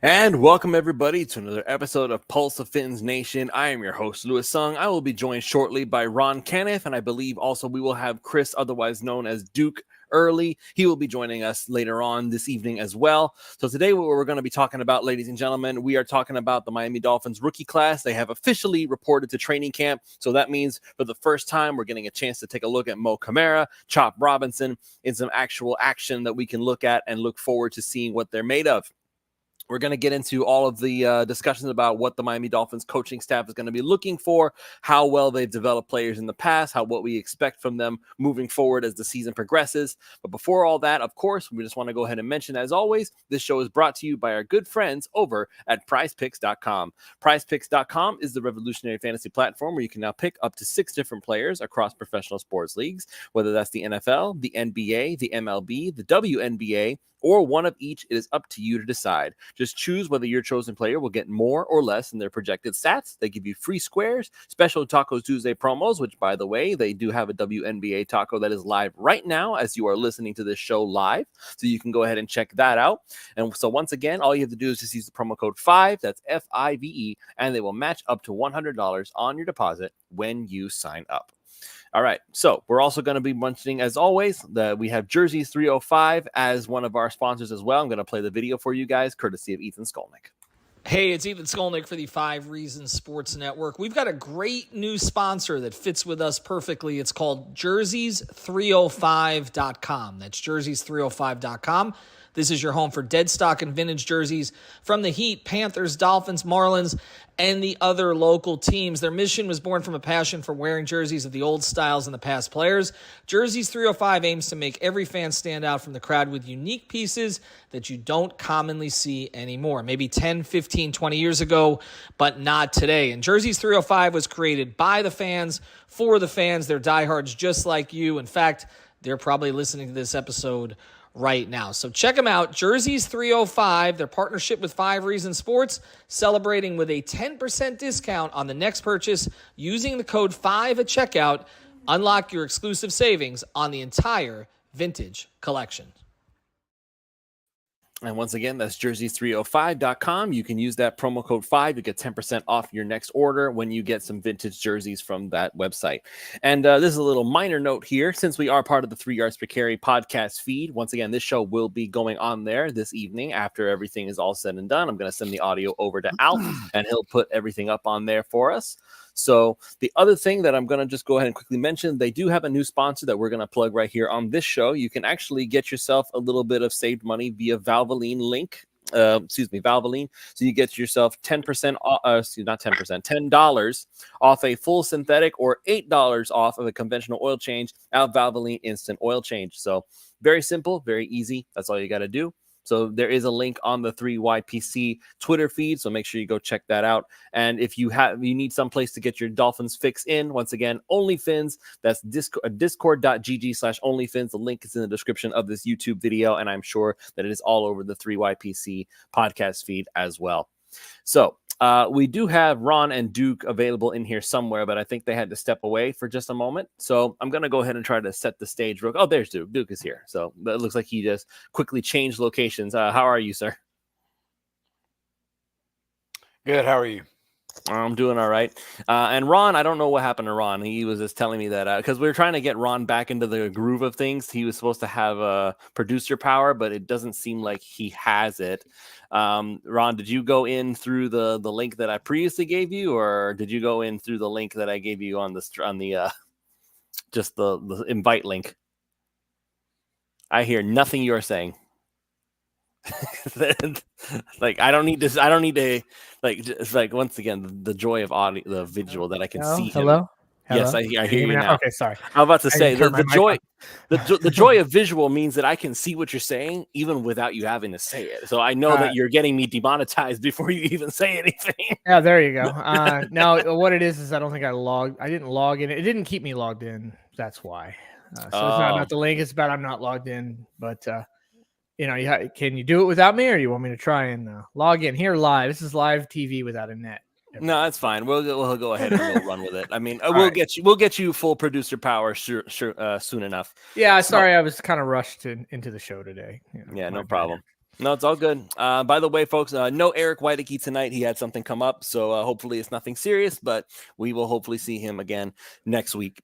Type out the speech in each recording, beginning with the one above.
And welcome everybody to another episode of Pulse of Fins Nation. I am your host, Louis Sung. I will be joined shortly by Ron Caniff, and I believe also we will have Chris, otherwise known as Duke, early. He will be joining us later on this evening as well. So today what we're going to be talking about, ladies and gentlemen, we are talking about the Miami Dolphins rookie class. They have officially reported to training camp. So that means for the first time, we're getting a chance to take a look at Mo Camara, Chop Robinson in some actual action that we can look at and look forward to seeing what they're made of. We're going to get into all of the discussions about what the Miami Dolphins coaching staff is going to be looking for, how well they've developed players in the past, what we expect from them moving forward as the season progresses. But before all that, of course, we just want to go ahead and mention, as always, this show is brought to you by our good friends over at PrizePicks.com. PrizePicks.com is the revolutionary fantasy platform where you can now pick up to 6 different players across professional sports leagues, whether that's the NFL, the NBA, the MLB, the WNBA, or one of each. It is up to you to decide. Just choose whether your chosen player will get more or less in their projected stats. They give you free squares, special Tacos Tuesday promos, which, by the way, they do have a WNBA taco that is live right now as you are listening to this show live. So you can go ahead and check that out. And so once again, all you have to do is just use the promo code 5, that's FIVE, and they will match up to $100 on your deposit when you sign up. All right, so we're also going to be mentioning, as always, that we have Jerseys 305 as one of our sponsors as well. I'm going to play the video for you guys, courtesy of Ethan Skolnick. Hey, it's Ethan Skolnick for the 5 Reasons Sports Network. We've got a great new sponsor that fits with us perfectly. It's called Jerseys305.com. That's Jerseys305.com. This is your home for dead stock and vintage jerseys from the Heat, Panthers, Dolphins, Marlins, and the other local teams. Their mission was born from a passion for wearing jerseys of the old styles and the past players. Jerseys 305 aims to make every fan stand out from the crowd with unique pieces that you don't commonly see anymore. Maybe 10, 15, 20 years ago, but not today. And Jerseys 305 was created by the fans, for the fans. They're diehards just like you. In fact, they're probably listening to this episode right now. So check them out, Jerseys 305, their partnership with 5 Reasons Sports, celebrating with a 10% discount on the next purchase using the code 5 at checkout. Unlock your exclusive savings on the entire vintage collection. And once again, that's Jerseys305.com. You can use that promo code 5 to get 10% off your next order when you get some vintage jerseys from that website. And this is a little minor note here. Since we are part of the 3 Yards Per Carry podcast feed, once again, this show will be going on there this evening after everything is all said and done. I'm going to send the audio over to Alf, and he'll put everything up on there for us. So the other thing that I'm going to just go ahead and quickly mention, they do have a new sponsor that we're going to plug right here on this show. You can actually get yourself a little bit of saved money via Valvoline link. Valvoline. So you get yourself 10% off, not 10%, $10 off a full synthetic or $8 off of a conventional oil change at Valvoline Instant Oil Change. So very simple, very easy. That's all you got to do. So there is a link on the 3YPC Twitter feed, so make sure you go check that out. And if you need some place to get your Dolphins fix in, once again, OnlyFins, that's discord.gg/OnlyFins. The link is in the description of this YouTube video, and I'm sure that it is all over the 3YPC podcast feed as well. So we do have Ron and Duke available in here somewhere, but I think they had to step away for just a moment. So I'm going to go ahead and try to set the stage. Oh, there's Duke. Duke is here. So it looks like he just quickly changed locations. How are you, sir? Good. How are you? I'm doing all right. And Ron, I don't know what happened to Ron. He was just telling me that because we were trying to get Ron back into the groove of things. He was supposed to have producer power, but it doesn't seem like he has it. Ron, did you go in through the link that I previously gave you, or did you go in through the link that I gave you on the just the invite link? I hear nothing you're saying. Like I don't need to it's like once again the joy of audio, the visual that I can see him. Hello? Yes, I hear you now. Okay, sorry. I'm about to say the joy of visual means that I can see what you're saying even without you having to say it. So I know that you're getting me demonetized before you even say anything. Yeah, there you go. No, what it is I don't think I didn't log in. It didn't keep me logged in. That's why. So it's not about the link. It's about I'm not logged in. But can you do it without me, or you want me to try and log in here live? This is live TV without a net. No, that's fine. We'll go ahead and we'll run with it. I mean, we'll get you full producer power soon enough. Yeah, sorry, I was kind of rushed into the show today. Yeah, no problem. No, it's all good. By the way, folks, no Eric Whitekey tonight. He had something come up, so hopefully it's nothing serious, but we will hopefully see him again next week.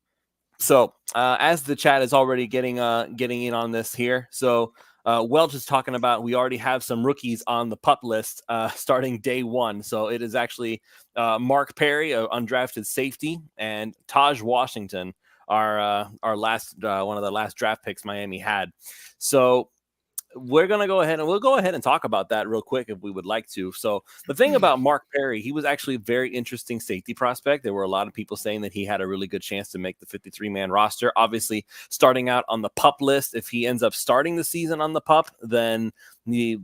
So as the chat is already getting in on this here, so Welch is talking about we already have some rookies on the PUP list starting day one. So it is actually Mark Perry, an undrafted safety, and Taj Washington, our last one of the last draft picks Miami had. So we'll go ahead and talk about that real quick if we would like to. So the thing about Mark Perry, he was actually a very interesting safety prospect. There were a lot of people saying that he had a really good chance to make the 53-man roster. Obviously, starting out on the PUP list, if he ends up starting the season on the PUP, then the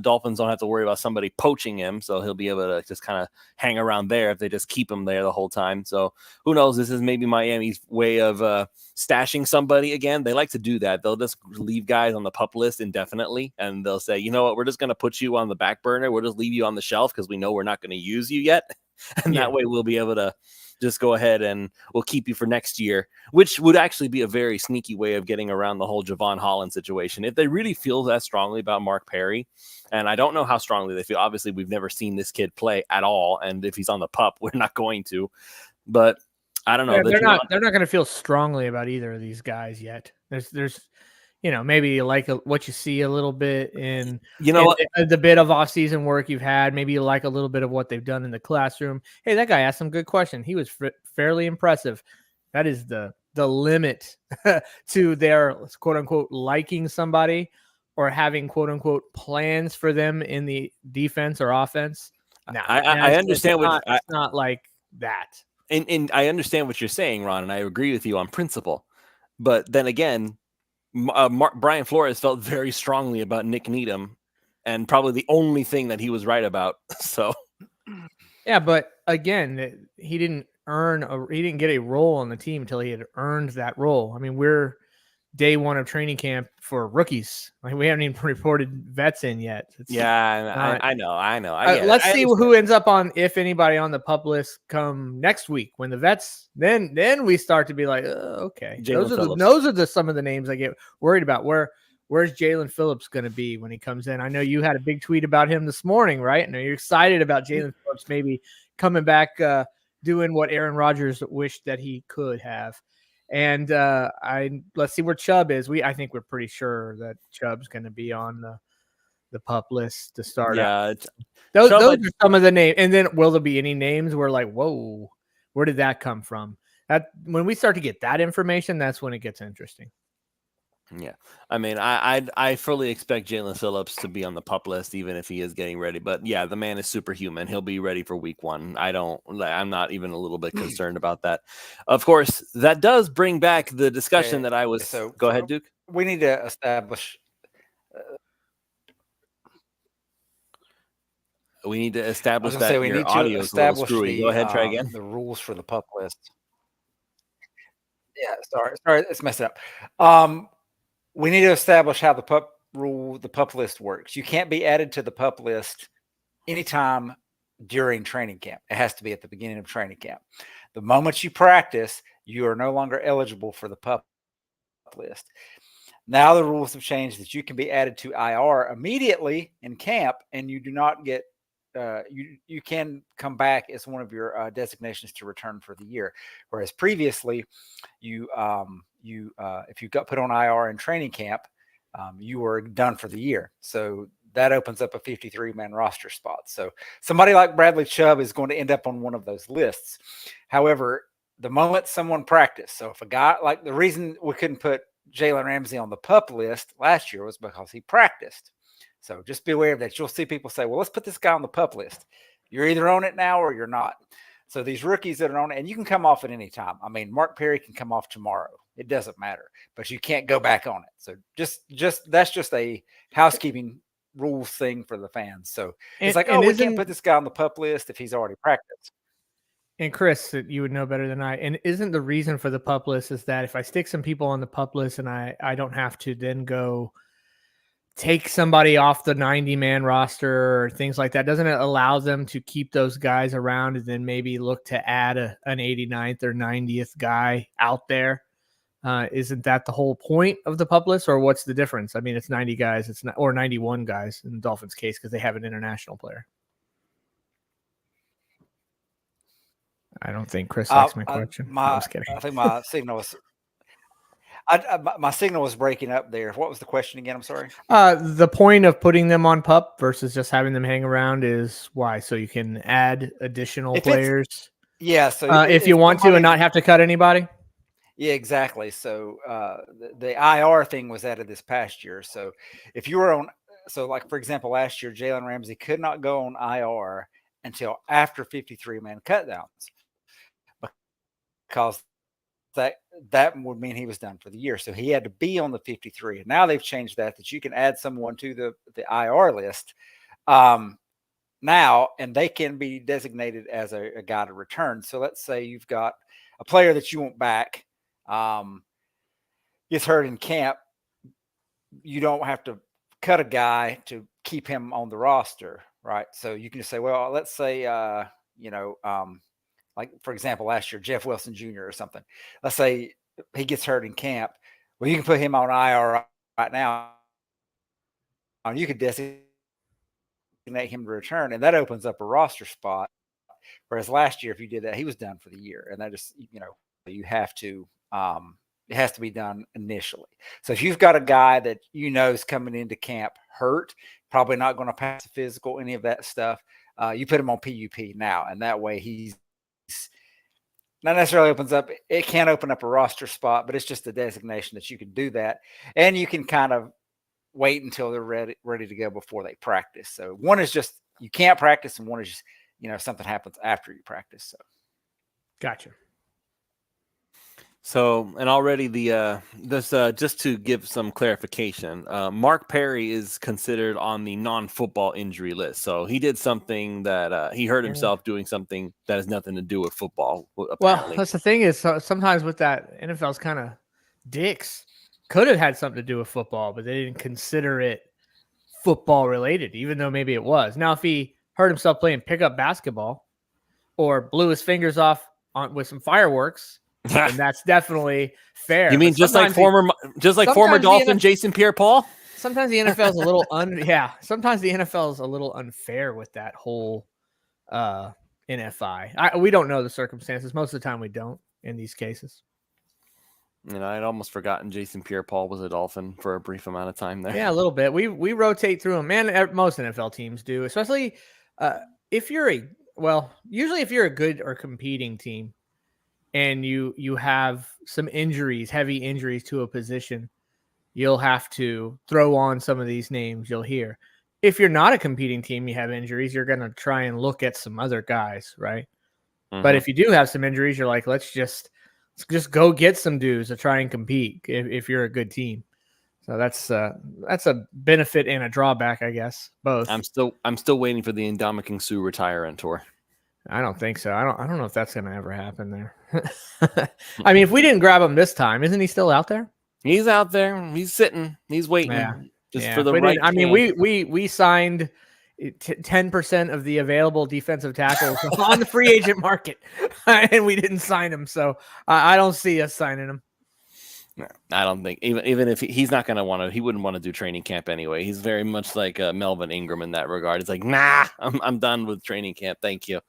Dolphins don't have to worry about somebody poaching him, so he'll be able to just kind of hang around there if they just keep him there the whole time. So who knows? This is maybe Miami's way of stashing somebody again. They like to do that. They'll just leave guys on the PUP list indefinitely, and they'll say, you know what, we're just going to put you on the back burner. We'll just leave you on the shelf because we know we're not going to use you yet, and that way we'll be able to just go ahead and we'll keep you for next year, which would actually be a very sneaky way of getting around the whole Javon Holland situation. If they really feel that strongly about Mark Perry, and I don't know how strongly they feel, obviously we've never seen this kid play at all, and if he's on the PUP, we're not going to, but I don't know. Yeah, they're not going to feel strongly about either of these guys yet. There's maybe you like what you see a little bit in the bit of off-season work you've had. Maybe you like a little bit of what they've done in the classroom. Hey, that guy asked some good questions. He was fairly impressive. That is the limit to their quote unquote liking somebody or having quote unquote plans for them in the defense or offense. No, I understand it's not like that. And I understand what you're saying, Ron, and I agree with you on principle. But then again, Brian Flores felt very strongly about Nick Needham, and probably the only thing that he was right about. So, yeah, but again, he didn't get a role on the team until he had earned that role. I mean, we're day one of training camp for rookies. Like, we haven't even reported vets in yet. I know. Let's see who ends up on, if anybody, on the PUP list come next week when the vets. Then we start to be like, okay, those are some of the names I get worried about. Where's Jalen Phillips going to be when he comes in? I know you had a big tweet about him this morning, right? And you're excited about Jalen Phillips maybe coming back, doing what Aaron Rodgers wished that he could have. And let's see where Chubb is. I think we're pretty sure that Chubb's going to be on the PUP list to start out. Those are some of the names. And then will there be any names where like, whoa, where did that come from? That when we start to get that information, that's when it gets interesting. Yeah, I mean, I fully expect Jalen Phillips to be on the PUP list, even if he is getting ready. But yeah, the man is superhuman. He'll be ready for week one. I'm not even a little bit concerned about that. Of course, that does bring back the discussion that I was. So go ahead, Duke. We need to establish. We need to establish that your audio is a little screwy. Go ahead, try again. The rules for the PUP list. Yeah, sorry, let's mess it up. We need to establish how the PUP list works. You can't be added to the PUP list anytime during training camp. It has to be at the beginning of training camp. The moment you practice, you are no longer eligible for the PUP list. Now the rules have changed that you can be added to IR immediately in camp, and you do not get you can come back as one of your designations to return for the year. Whereas previously, if you got put on IR in training camp, you were done for the year. So that opens up a 53-man roster spot. So somebody like Bradley Chubb is going to end up on one of those lists. However, the moment someone practiced, so if a guy, like the reason we couldn't put Jalen Ramsey on the PUP list last year was because he practiced. So just be aware of that. You'll see people say, well, let's put this guy on the PUP list. You're either on it now or you're not. So these rookies that are on it, and you can come off at any time. I mean, Mark Perry can come off tomorrow. It doesn't matter, but you can't go back on it. So just that's just a housekeeping rules thing for the fans. So it's like, we can't put this guy on the PUP list if he's already practiced. And Chris, you would know better than I. And isn't the reason for the PUP list is that if I stick some people on the PUP list and I don't have to then go take somebody off the 90-man roster or things like that, doesn't it allow them to keep those guys around and then maybe look to add an 89th or 90th guy out there Isn't that the whole point of the PUP list, or what's the difference? I mean, it's 90 guys, it's not, or 91 guys in the Dolphins' case because they have an international player. I don't think Chris likes my question. I was kidding. I think my signal was. My signal was breaking up there. What was the question again? I'm sorry. The point of putting them on PUP versus just having them hang around is why? So you can add additional players. Yeah. So if you want to and not have to cut anybody. Yeah, exactly. So the IR thing was added this past year. So if you were on, so like for example, last year Jalen Ramsey could not go on IR until after 53-man cutdowns because that would mean he was done for the year. So he had to be on the 53. And now they've changed that you can add someone to the IR list now, and they can be designated as a guy to return. So let's say you've got a player that you want back, gets hurt in camp. You don't have to cut a guy to keep him on the roster, right? So you can just say, well, let's say, like, for example, last year, Jeff Wilson Jr. or something. Let's say he gets hurt in camp. Well, you can put him on IR right now, and you could designate him to return, and that opens up a roster spot. Whereas last year, if you did that, he was done for the year, and that just, you have to, it has to be done initially. So if you've got a guy that is coming into camp hurt, probably not going to pass the physical, any of that stuff, you put him on PUP now, and that way he's not necessarily opens up. It can open up a roster spot, but it's just a designation that you can do that, and you can kind of wait until they're ready to go before they practice. So one is just you can't practice, and one is just something happens after you practice. So, gotcha. So, and already just to give some clarification, Mark Perry is considered on the non-football injury list. So he did something that he hurt himself doing something that has nothing to do with football. Apparently. Well, that's the thing is sometimes with that, NFL's kind of dicks. Could have had something to do with football, but they didn't consider it football related, even though maybe it was. Now, if he hurt himself playing pickup basketball or blew his fingers off with some fireworks, and that's definitely fair. You mean just like former Dolphin Jason Pierre-Paul? Sometimes the NFL is a little sometimes the NFL is a little unfair with that whole NFI. We don't know the circumstances. Most of the time we don't in these cases. I'd almost forgotten Jason Pierre-Paul was a Dolphin for a brief amount of time there. Yeah, a little bit. We rotate through them, man. Most NFL teams do, especially if you're usually if you're a good or competing team and you have some injuries, heavy injuries to a position, you'll have to throw on some of these names you'll hear. If you're not a competing team, you have injuries, you're going to try and look at some other guys, right? Mm-hmm. But if you do have some injuries, you're like, let's just go get some dudes to try and compete if you're a good team. So that's a benefit and a drawback, I guess. Both. I'm still waiting for the Ndamukong Suh retire and tour. I don't think so. I don't know if that's going to ever happen there. I mean, if we didn't grab him this time, isn't he still out there? He's out there. He's sitting. He's waiting for the right. I mean, we signed 10% of the available defensive tackles on the free agent market, and we didn't sign him. So I don't see us signing him. No, I don't think even if he's not going to want to, he wouldn't want to do training camp anyway. He's very much like Melvin Ingram in that regard. It's like, nah, I'm done with training camp. Thank you.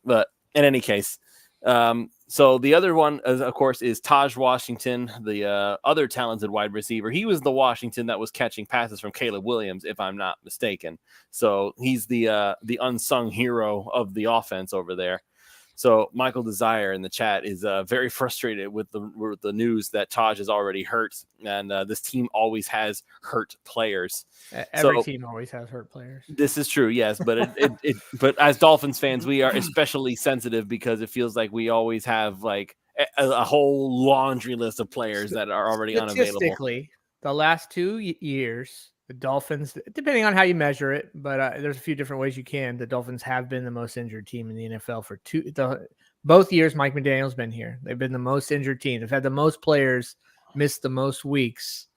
But in any case, so the other one, of course, is Taj Washington, the other talented wide receiver. He was the Washington that was catching passes from Caleb Williams, if I'm not mistaken. So he's the unsung hero of the offense over there. So Michael Desire in the chat is very frustrated with the news that Taj is already hurt, and this team always has hurt players. Every team always has hurt players. This is true, yes, but but as Dolphins fans, we are especially sensitive because it feels like we always have like a whole laundry list of players that are already unavailable. Statistically, the last 2 years, the Dolphins, depending on how you measure it, but there's a few different ways you can. The Dolphins have been the most injured team in the NFL for both years. Mike McDaniel's been here. They've been the most injured team. They've had the most players miss the most weeks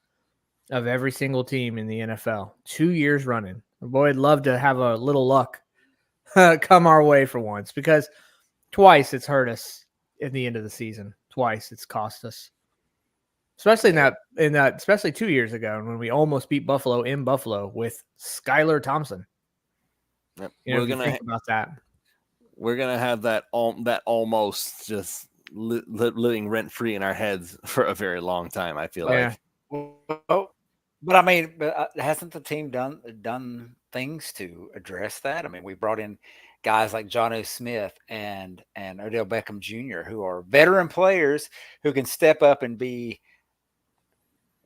of every single team in the NFL. 2 years running. Boy, I'd love to have a little luck come our way for once, because twice it's hurt us at the end of the season. Twice it's cost us. especially especially 2 years ago when we almost beat Buffalo in Buffalo with Skylar Thompson. Yep. We're gonna think about that. We're gonna have that almost just living rent free in our heads for a very long time. I feel like. Well, but I mean, hasn't the team done things to address that? I mean, we brought in guys like John O. Smith and Odell Beckham Jr., who are veteran players who can step up and be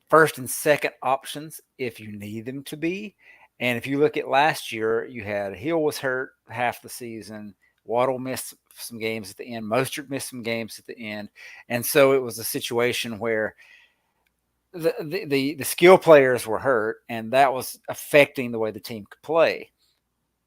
first and second options if you need them to be. And if you look at last year, you had Hill was hurt half the season. Waddle missed some games at the end. Mostert missed some games at the end. And so it was a situation where the skill players were hurt, and that was affecting the way the team could play.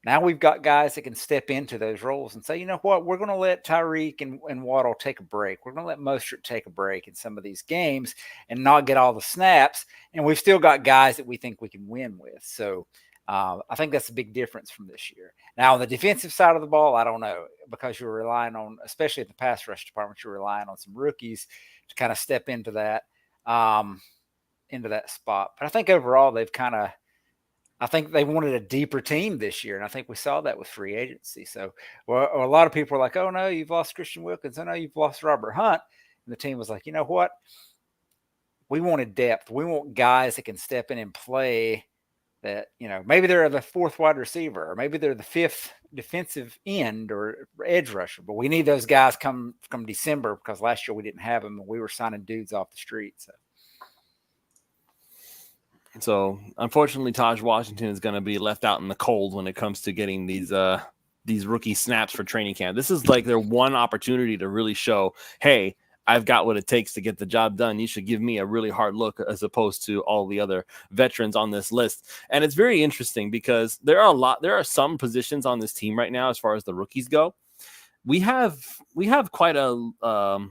Now we've got guys that can step into those roles and say, you know what, we're going to let Tyreek and Waddle take a break. We're going to let Mostert take a break in some of these games and not get all the snaps. And we've still got guys that we think we can win with. So I think that's a big difference from this year. Now, on the defensive side of the ball, I don't know, because you're relying on, especially at the pass rush department, you're relying on some rookies to kind of step into that spot. But I think overall I think they wanted a deeper team this year, and I think we saw that with free agency. So a lot of people are like, oh, no, you've lost Christian Wilkins. Oh, no, you've lost Robert Hunt. And the team was like, you know what? We wanted depth. We want guys that can step in and play that, maybe they're the fourth wide receiver, or maybe they're the fifth defensive end or edge rusher. But we need those guys come December, because last year we didn't have them, and we were signing dudes off the street. So unfortunately, Taj Washington is going to be left out in the cold when it comes to getting these rookie snaps for training camp. This is like their one opportunity to really show, hey, I've got what it takes to get the job done. You should give me a really hard look as opposed to all the other veterans on this list. And it's very interesting because there are some positions on this team right now as far as the rookies go. We have quite a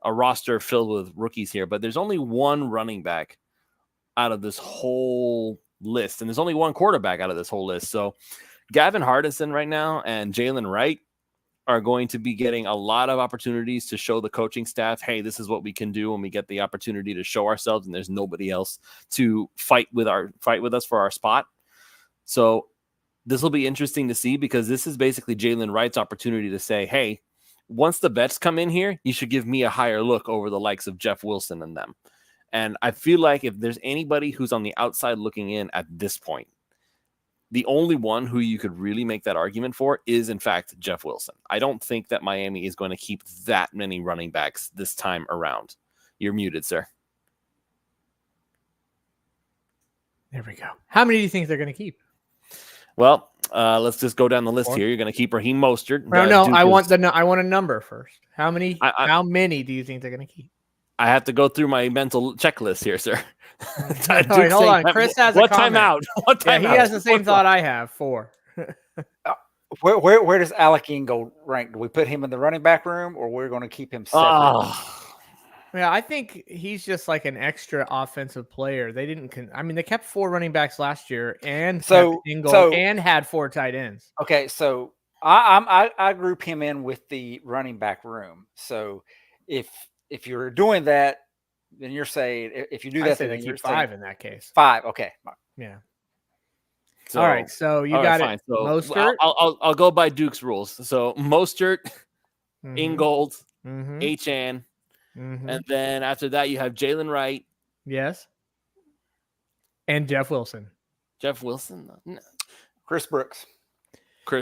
roster filled with rookies here, but there's only one running back out of this whole list, and there's only one quarterback out of this whole list. So Gavin Hardison right now and Jalen Wright are going to be getting a lot of opportunities to show the coaching staff, hey, this is what we can do when we get the opportunity to show ourselves, and there's nobody else to fight with us for our spot. So this will be interesting to see, because this is basically Jalen Wright's opportunity to say, hey, once the vets come in here, you should give me a higher look over the likes of Jeff Wilson and them. And I feel like if there's anybody who's on the outside looking in at this point, the only one who you could really make that argument for is, in fact, Jeff Wilson. I don't think that Miami is going to keep that many running backs this time around. You're muted, sir. There we go. How many do you think they're going to keep? Well, let's just go down the list here. You're going to keep Raheem Mostert. No, I want a number first. How many do you think they're going to keep? I have to go through my mental checklist here, sir. Wait, hold on. Chris has a comment. What time out? He has the same thought I have. 4. Where does Alec Ingold rank? Do we put him in the running back room, or we're going to keep him separate? Yeah, I think he's just like an extra offensive player. They didn't. They kept 4 running backs last year, and Ingold, and had 4 tight ends. Okay, so I group him in with the running back room. So if you're doing that, then you're saying, if you do that, then you're 5 in that case. 5, okay. Yeah. All right, so you got it. So Mostert. I'll go by Duke's rules. So Mostert, Ingold, Achane, and then after that you have Jalen Wright. Yes. And Jeff Wilson. Chris Brooks.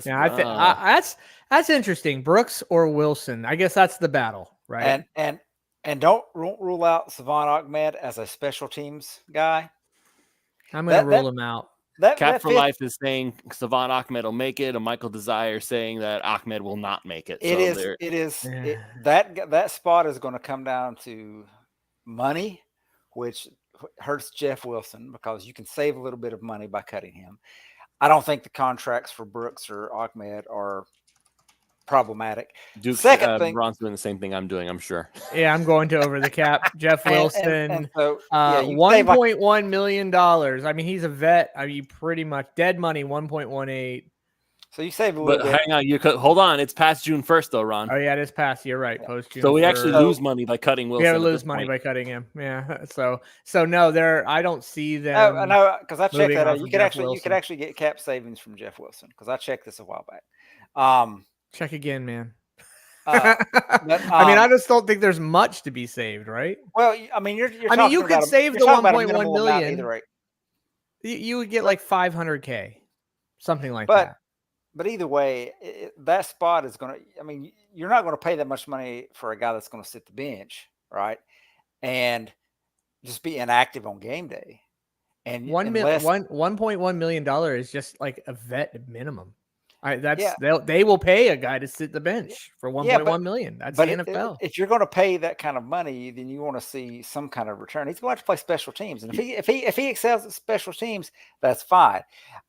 Yeah, that's interesting. Brooks or Wilson. I guess that's the battle, right? And don't rule out Savon Ahmed as a special teams guy. I'm going to rule him out. Cap for Life is saying Savon Ahmed will make it, and Michael Desire saying that Ahmed will not make it. That spot is going to come down to money, which hurts Jeff Wilson, because you can save a little bit of money by cutting him. I don't think the contracts for Brooks or Ahmed are problematic. Second thing, Ron's doing the same thing I'm doing, I'm sure. Yeah, I'm going to over the cap. Jeff Wilson, $1.1 million. He's a vet. Pretty much dead money, 1.18. So you save a But little bit. hang on, you could hold on. It's past June 1st, though, Ron. Oh yeah, it is past. You're right. Post June. So we actually 1st. lose money by cutting Wilson. We lose money by cutting him. Yeah. So no, I don't see them. Oh, no, because I checked that out. You could actually get cap savings from Jeff Wilson because I checked this a while back. Check again, man. I mean, I just don't think there's much to be saved, right? Well, I mean, you're I mean, you could save the 1.1 million. Either way. You would get like $500K, something like that. But either way, that spot is going to. I mean, you're not going to pay that much money for a guy that's going to sit the bench, right? And just be inactive on game day. And $1.1 million is just like a vet minimum. They will pay a guy to sit the bench for 1.1 million. That's the NFL. If you're going to pay that kind of money, then you want to see some kind of return. He's going to have to play special teams, and if he excels at special teams, that's fine.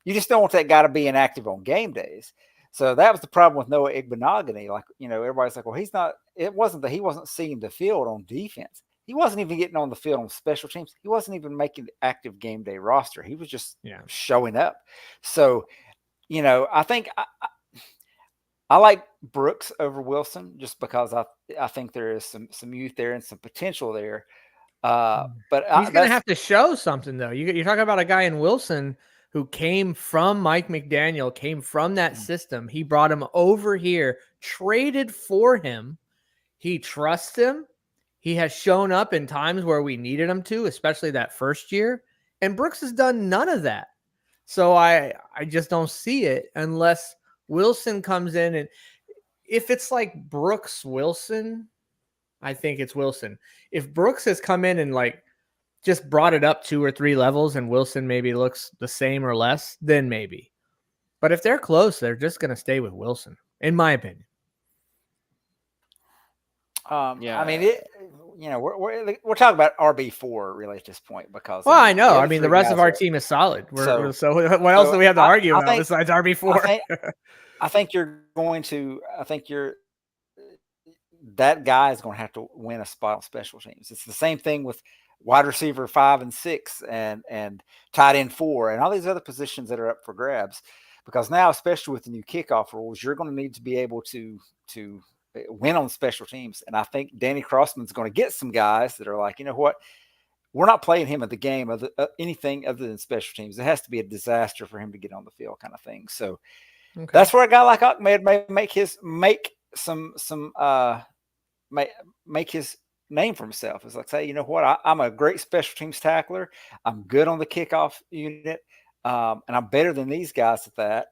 You just don't want that guy to be inactive on game days. So that was the problem with Noah Igbenogany. Like, everybody's like, well, he's not. It wasn't that he wasn't seeing the field on defense. He wasn't even getting on the field on special teams. He wasn't even making the active game day roster. He was just showing up. So. I think I like Brooks over Wilson just because I think there is some youth there and some potential there. But he's going to have to show something, though. You're talking about a guy in Wilson who came from Mike McDaniel, came from that system. He brought him over here, traded for him. He trusts him. He has shown up in times where we needed him to, especially that first year. And Brooks has done none of that. So I just don't see it unless Wilson comes in. And if it's like Brooks Wilson, I think it's Wilson. If Brooks has come in and like just brought it up 2 or 3 levels and Wilson maybe looks the same or less, then maybe. But if they're close, they're just going to stay with Wilson, in my opinion. I mean, we're talking about RB4 really at this point because. Well, I know. I mean, the rest of our team is solid. So what else do we have to argue about besides RB4? I think that guy is going to have to win a spot on special teams. It's the same thing with wide receiver 5 and 6 and tight end 4 and all these other positions that are up for grabs. Because now, especially with the new kickoff rules, you're going to need to be able to win on special teams. And I think Danny Crossman's going to get some guys that are like, you know what? We're not playing him at the game of anything other than special teams. It has to be a disaster for him to get on the field kind of thing. So that's where a guy like Ahmed may make his name for himself. It's like, say, you know what? I'm a great special teams tackler. I'm good on the kickoff unit. And I'm better than these guys at that.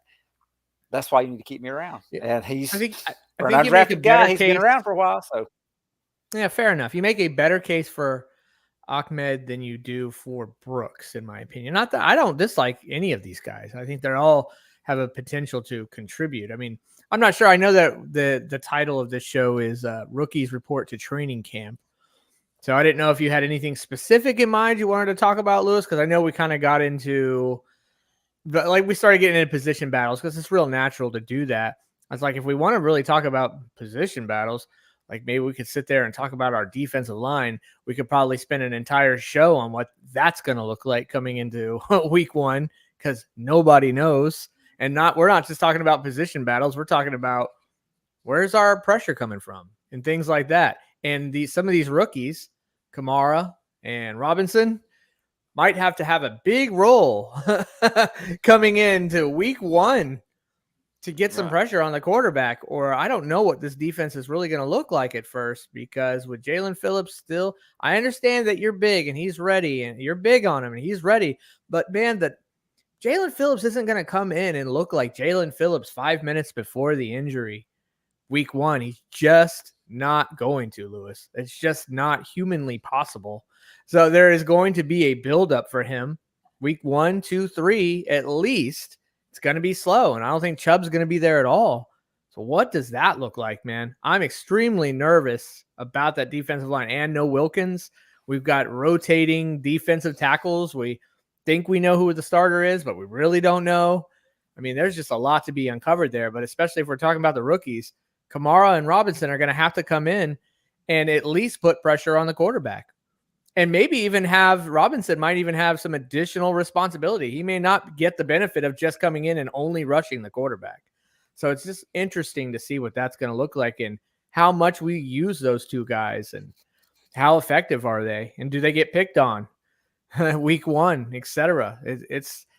That's why you need to keep me around. Yeah. And he's an undrafted guy. He's been around for a while. So, yeah, fair enough. You make a better case for Ahmed than you do for Brooks, in my opinion. Not that I don't dislike any of these guys. I think they all have a potential to contribute. I mean, I'm not sure. I know that the title of this show is Rookies Report to Training Camp. So I didn't know if you had anything specific in mind you wanted to talk about, Lewis, because I know we kind of got into – we started getting into position battles because it's real natural to do that. I was like, if we want to really talk about position battles, like maybe we could sit there and talk about our defensive line. We could probably spend an entire show on what that's going to look like coming into week 1 because nobody knows. And we're not just talking about position battles. We're talking about where's our pressure coming from and things like that. And some of these rookies, Kamara and Robinson, might have to have a big role coming into week 1 to get some pressure on the quarterback. Or I don't know what this defense is really going to look like at first, because with Jalen Phillips still, I understand that you're big and he's ready and you're big on him and he's ready. But man, that Jalen Phillips isn't going to come in and look like Jalen Phillips 5 minutes before the injury week 1. He's just not going to, Lewis. It's just not humanly possible. So there is going to be a buildup for him week 1, 2, 3, at least. It's going to be slow. And I don't think Chubb's going to be there at all. So what does that look like, man? I'm extremely nervous about that defensive line and no Wilkins. We've got rotating defensive tackles. We think we know who the starter is, but we really don't know. I mean, there's just a lot to be uncovered there, but especially if we're talking about the rookies, Kamara and Robinson are going to have to come in and at least put pressure on the quarterback. And maybe even Robinson might even have some additional responsibility. He may not get the benefit of just coming in and only rushing the quarterback. So it's just interesting to see what that's going to look like and how much we use those two guys and how effective are they and do they get picked on week one, etc.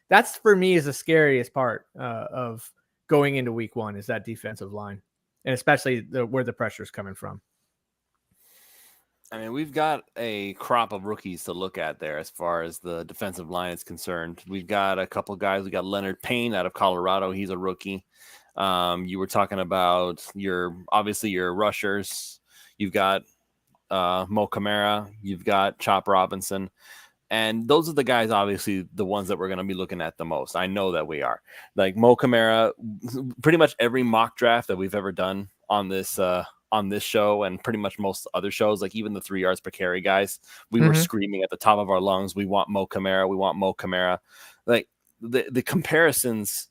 That's for me is the scariest part of going into week one is that defensive line, and especially where the pressure is coming from. I mean, we've got a crop of rookies to look at there as far as the defensive line is concerned. We've got a couple of guys. We got Leonard Payne out of Colorado. He's a rookie. You were talking about your rushers. You've got Mo Camara. You've got Chop Robinson. And those are the guys, obviously, the ones that we're going to be looking at the most. I know that we are. Like Mo Camara, pretty much every mock draft that we've ever done on this show and pretty much most other shows, like even the 3 yards per carry guys, we were screaming at the top of our lungs, we want Mo Camara. We want Mo Camara. Like the comparisons,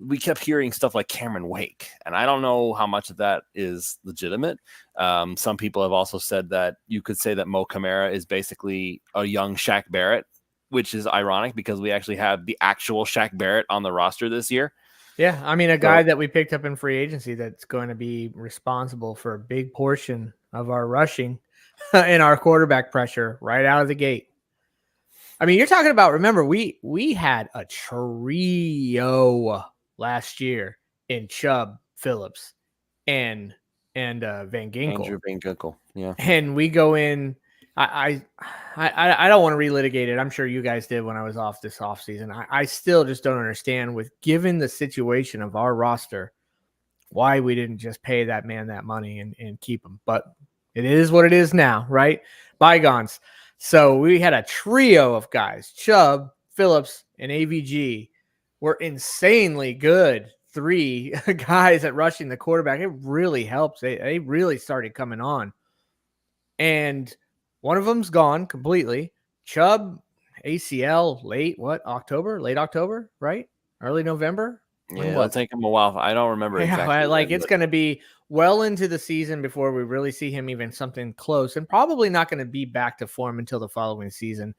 we kept hearing stuff like Cameron Wake, and I don't know how much of that is legitimate. Some people have also said that you could say that Mo Camara is basically a young Shaq Barrett, which is ironic because we actually have the actual Shaq Barrett on the roster this year. Yeah, I mean, a guy that we picked up in free agency that's going to be responsible for a big portion of our rushing and our quarterback pressure right out of the gate. I mean, you're talking about, remember, we had a trio last year in Chubb, Phillips, and Van Ginkel. Andrew Van Ginkel, yeah. And we go in. I don't want to relitigate it. I'm sure you guys did when I was off this offseason. I still just don't understand, with given the situation of our roster, why we didn't just pay that man that money and keep him. But it is what it is now, right? Bygones. So we had a trio of guys, Chubb, Phillips, and AVG. Were insanely good 3 guys at rushing the quarterback. It really helps. They really started coming on. And one of them's gone completely. Chubb, ACL, late October, right? Early November? Yeah, it'll take him a while. I don't remember exactly. Like it's going to be well into the season before we really see him even something close, and probably not going to be back to form until the following season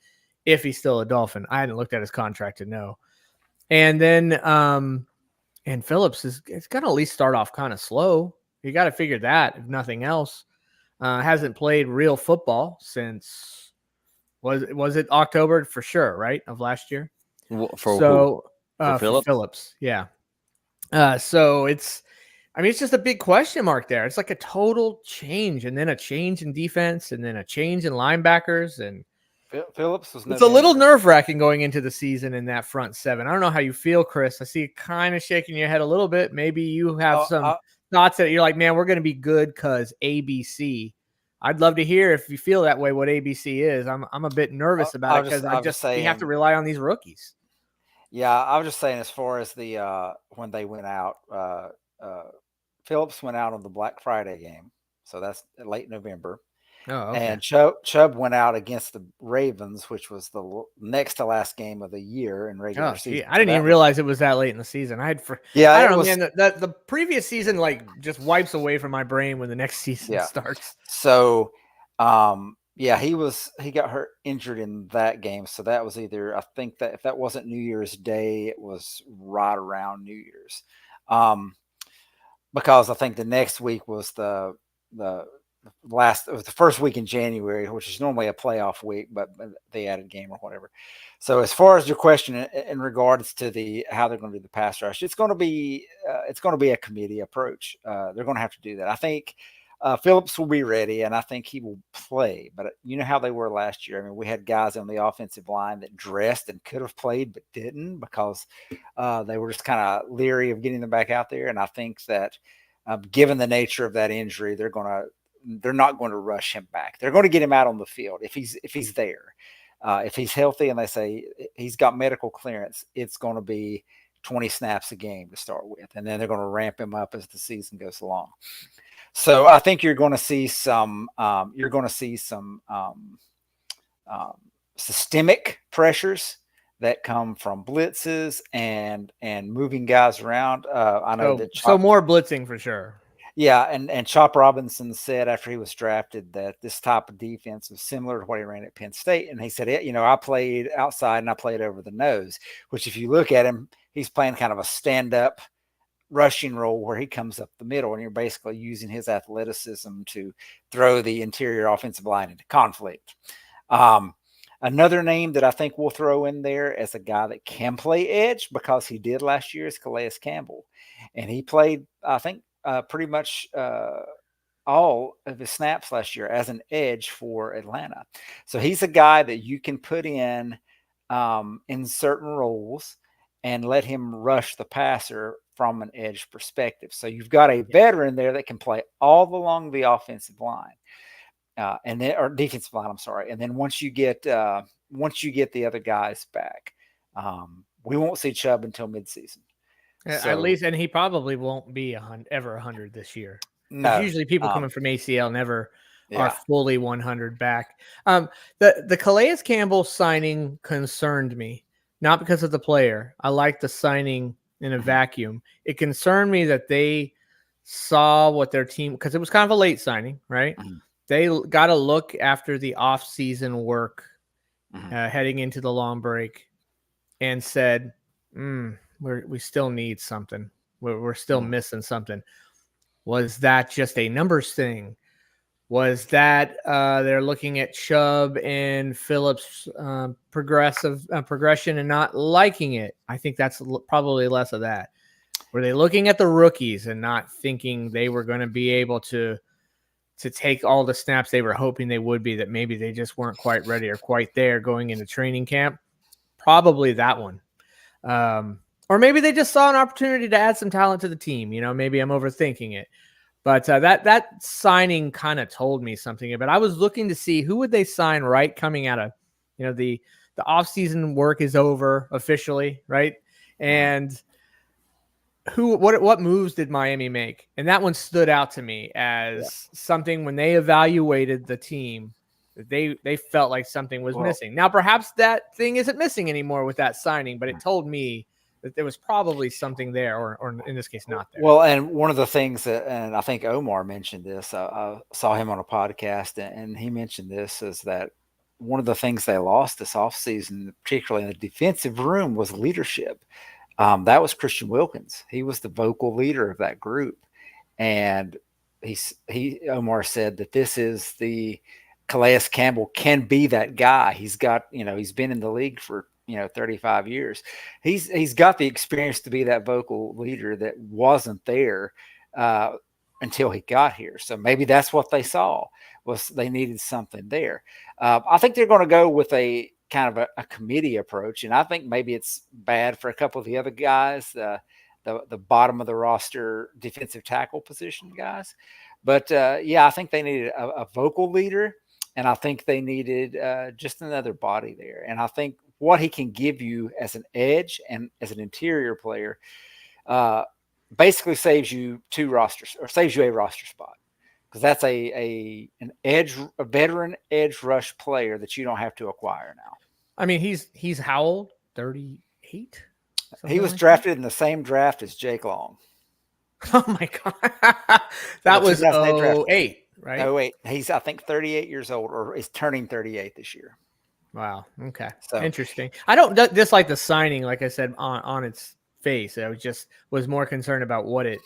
if he's still a Dolphin. I hadn't looked at his contract to know. And then and Phillips it's going to at least start off kind of slow. You got to figure that, if nothing else. Hasn't played real football since was it October for sure, right, of last year? For Phillips, yeah. So it's just a big question mark there. It's like a total change, and then a change in defense, and then a change in linebackers, and Phillips was. It's a little nerve-wracking going into the season in that front seven. I don't know how you feel, Chris. I see you kind of shaking your head a little bit. Maybe you have some thoughts that you're like, man, we're going to be good because ABC. I'd love to hear if you feel that way, what ABC is. I'm a bit nervous about it because we have to rely on these rookies. Yeah, I was just saying, as far as the when they went out, Phillips went out on the Black Friday game, so that's late November. Oh, okay. And Chubb went out against the Ravens, which was the next to last game of the year in regular season. I didn't even realize it was that late in the season. I don't know, man. The previous season just wipes away from my brain when the next season starts. So, he got injured in that game. So that was either, I think that if that wasn't New Year's Day, it was right around New Year's, because I think the next week was the first week in January, which is normally a playoff week, but they added game or whatever. So as far as your question in regards to how they're going to do the pass rush, it's going to be a committee approach. They're going to have to do that. I think Phillips will be ready, and I think he will play. But you know how they were last year. I mean, we had guys on the offensive line that dressed and could have played but didn't because they were just kind of leery of getting them back out there. And I think that given the nature of that injury, they're not going to rush him back. They're going to get him out on the field if he's there. If he's healthy and they say he's got medical clearance, it's going to be 20 snaps a game to start with, and then they're going to ramp him up as the season goes along. So I think you're going to see some systemic pressures that come from blitzes and moving guys around. I know so more blitzing for sure. Yeah, and Chop Robinson said after he was drafted that this type of defense was similar to what he ran at Penn State. And he said, I played outside and I played over the nose, which if you look at him, he's playing kind of a stand-up rushing role where he comes up the middle, and you're basically using his athleticism to throw the interior offensive line into conflict. Another name that I think we'll throw in there as a guy that can play edge, because he did last year, is Calais Campbell. And he played, I think, pretty much all of his snaps last year as an edge for Atlanta. So he's a guy that you can put in certain roles and let him rush the passer from an edge perspective. So you've got a veteran there that can play all along the offensive line. And then, or defensive line, I'm sorry. And then once you get the other guys back, we won't see Chubb until midseason. At least, and he probably won't be ever 100 this year. No, usually people coming from ACL never yeah. are fully 100 back. The Calais Campbell signing concerned me, not because of the player. I like the signing in a vacuum. It concerned me that they saw what their team, because it was kind of a late signing, right? They got to look after the off-season work heading into the long break and said, we still need something. We're still missing something. Was that just a numbers thing? Was that they're looking at Chubb and Phillips' progression and not liking it? I think that's probably less of that. Were they looking at the rookies and not thinking they were going to be able to take all the snaps they were hoping they would be, that maybe they just weren't quite ready or quite there going into training camp? Probably that one. Or maybe they just saw an opportunity to add some talent to the team. Maybe I'm overthinking it. But that signing kind of told me something. But I was looking to see who would they sign right coming out of, the offseason work is over officially, right? And what moves did Miami make? And that one stood out to me as something when they evaluated the team, they felt like something was missing. Now, perhaps that thing isn't missing anymore with that signing, but it told me that there was probably something there, or in this case, not there. Well, and one of the things that, and I think Omar mentioned this, I saw him on a podcast, and he mentioned this, is that one of the things they lost this offseason, particularly in the defensive room, was leadership. That was Christian Wilkins. He was the vocal leader of that group. And Omar said that this is the Calais Campbell can be that guy. He's got, he's been in the league for 35 years. He's got the experience to be that vocal leader that wasn't there until he got here. So maybe that's what they saw, was they needed something there. I think they're going to go with a kind of a committee approach, and I think maybe it's bad for a couple of the other guys, the bottom of the roster defensive tackle position guys. But I think they needed a vocal leader, and I think they needed just another body there. And I think what he can give you as an edge and as an interior player basically saves you a roster spot, because that's a veteran edge rush player that you don't have to acquire now. I mean, he's how old? 38? He was drafted in the same draft as Jake Long. Oh my God. That was 08, right? 08. He's, I think, 38 years old, or is turning 38 this year. Wow. Okay. So interesting. I don't dislike the signing, like I said, on its face. I was more concerned about what it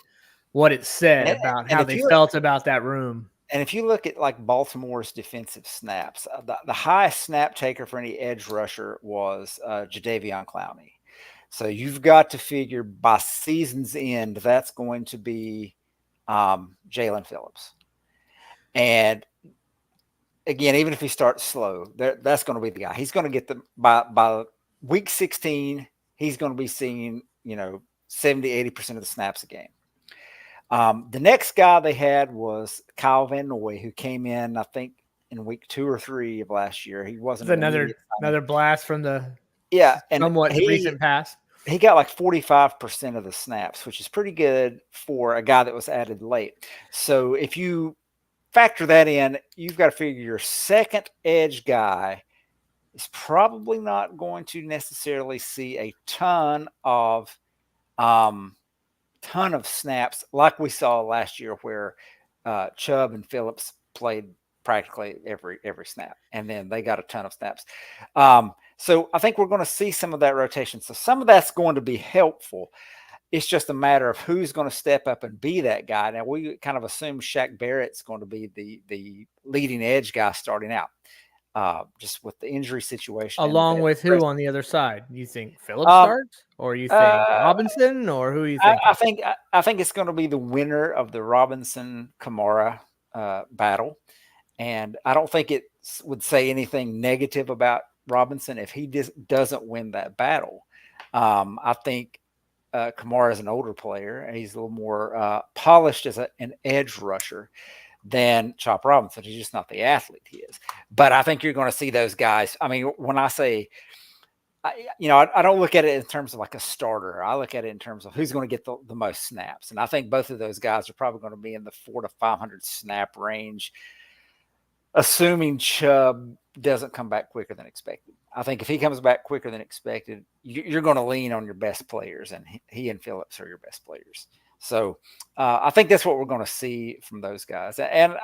said about how they felt about that room. And if you look at like Baltimore's defensive snaps, the highest snap taker for any edge rusher was Jadeveon Clowney. So you've got to figure by season's end, that's going to be Jalen Phillips. And again, even if he starts slow, that's going to be the guy. He's going to get by week 16, he's going to be seeing, 70-80% of the snaps a game. The next guy they had was Kyle Van Noy, who came in, I think, in week 2 or 3 of last year. He wasn't another blast from the somewhat recent past. He got like 45% of the snaps, which is pretty good for a guy that was added late. So if you factor that in, you've got to figure your second edge guy is probably not going to necessarily see a ton of snaps like we saw last year, where Chubb and Phillips played practically every snap, and then they got a ton of snaps. So I think we're going to see some of that rotation. So some of that's going to be helpful. It's just a matter of who's going to step up and be that guy. Now, we kind of assume Shaq Barrett's going to be the leading edge guy starting out, just with the injury situation. Along with who on the other side? You think Phillips starts, or you think Robinson, or who are you thinking? I think it's going to be the winner of the Robinson Kamara battle, and I don't think it would say anything negative about Robinson if he doesn't win that battle. I think Kamara is an older player, and he's a little more polished as an edge rusher than Chop Robinson. He's just not the athlete he is. But I think you're going to see those guys. I mean, when I say, I don't look at it in terms of like a starter. I look at it in terms of who's going to get the most snaps. And I think both of those guys are probably going to be in the 400 to 500 snap range, assuming Chubb doesn't come back quicker than expected. I think if he comes back quicker than expected, you're going to lean on your best players, and he and Phillips are your best players. So I think that's what we're going to see from those guys. And,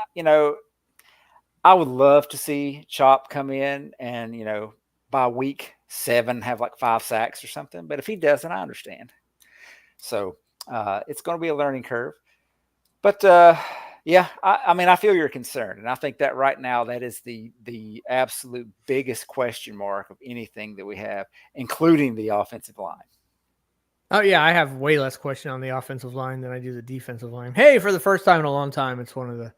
I would love to see Chop come in and, by week 7 have like 5 sacks or something. But if he doesn't, I understand. So it's going to be a learning curve. But, yeah, I feel your concern. And I think that right now that is the absolute biggest question mark of anything that we have, including the offensive line. Oh, yeah, I have way less question on the offensive line than I do the defensive line. Hey, for the first time in a long time, it's one of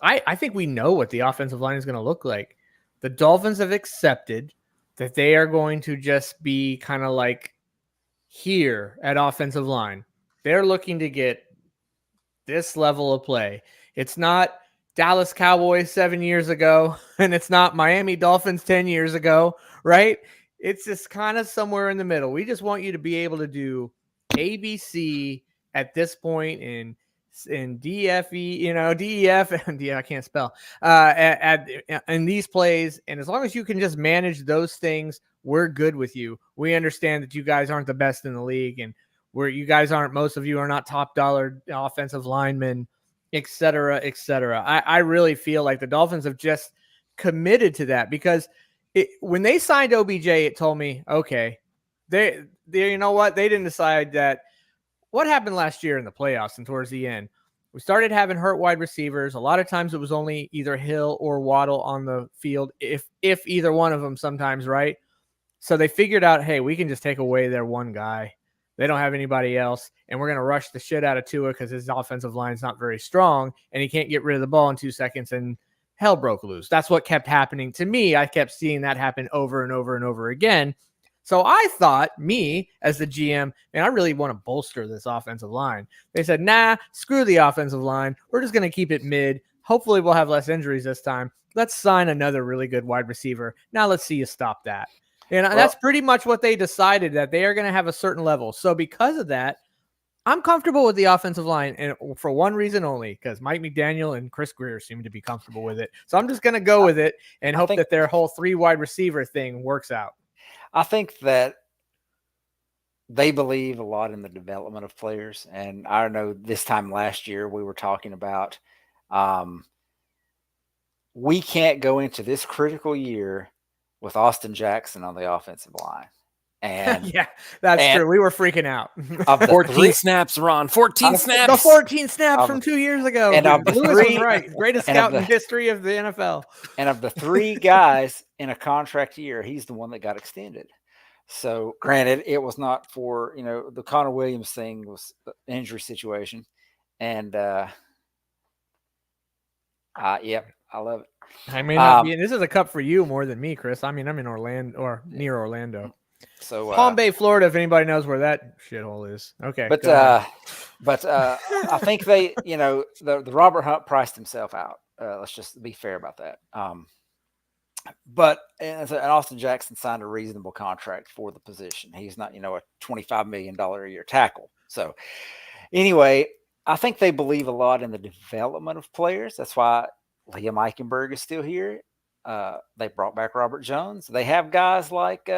I think we know what the offensive line is going to look like. The Dolphins have accepted that they are going to just be kind of like here at offensive line. They're looking to get this level of play. It's not Dallas Cowboys 7 years ago, and it's not Miami Dolphins 10 years ago, right? It's just kind of somewhere in the middle. We just want you to be able to do ABC at this point in DFE, DEF, and I can't spell, in these plays. And as long as you can just manage those things, we're good with you. We understand that you guys aren't the best in the league, and most of you are not top dollar offensive linemen, et cetera, et cetera. I really feel like the Dolphins have just committed to that, because when they signed OBJ, it told me, okay, they you know what? They didn't decide that. What happened last year in the playoffs and towards the end, we started having hurt wide receivers. A lot of times it was only either Hill or Waddle on the field, if either one of them sometimes, right? So they figured out, hey, we can just take away their one guy. They don't have anybody else, and we're going to rush the shit out of Tua because his offensive line is not very strong, and he can't get rid of the ball in 2 seconds, and hell broke loose. That's what kept happening to me. I kept seeing that happen over and over and over again. So I thought, me as the GM, man, I really want to bolster this offensive line. They said, nah, screw the offensive line. We're just going to keep it mid. Hopefully we'll have less injuries this time. Let's sign another really good wide receiver. Now let's see you stop that. And that's pretty much what they decided, that they are going to have a certain level. So because of that, I'm comfortable with the offensive line, and for one reason only, because Mike McDaniel and Chris Greer seem to be comfortable with it. So I'm just going to go with it and hope that their whole 3 wide receiver thing works out. I think that they believe a lot in the development of players. And I know this time last year we were talking about we can't go into this critical year with Austin Jackson on the offensive line. And yeah, that's true. We were freaking out. 14 snaps, Ron. 14 snaps. The 14 snaps from 2 years ago. And of the Lewis was right. Greatest scout in the history of the NFL. And of the 3 guys in a contract year, he's the one that got extended. So granted, it was not for, the Connor Williams thing was an injury situation. And yep, I love it. I may not be, this is a cup for you more than me, Chris. I mean, I'm in Orlando, or near Orlando. So Palm Bay, Florida, if anybody knows where that shithole is. Okay. But I think they, the Robert Hunt priced himself out. Let's just be fair about that. And Austin Jackson signed a reasonable contract for the position. He's not, a $25 million a year tackle. So anyway, I think they believe a lot in the development of players. That's why Liam Eichenberg is still here. They brought back Robert Jones. They have guys like,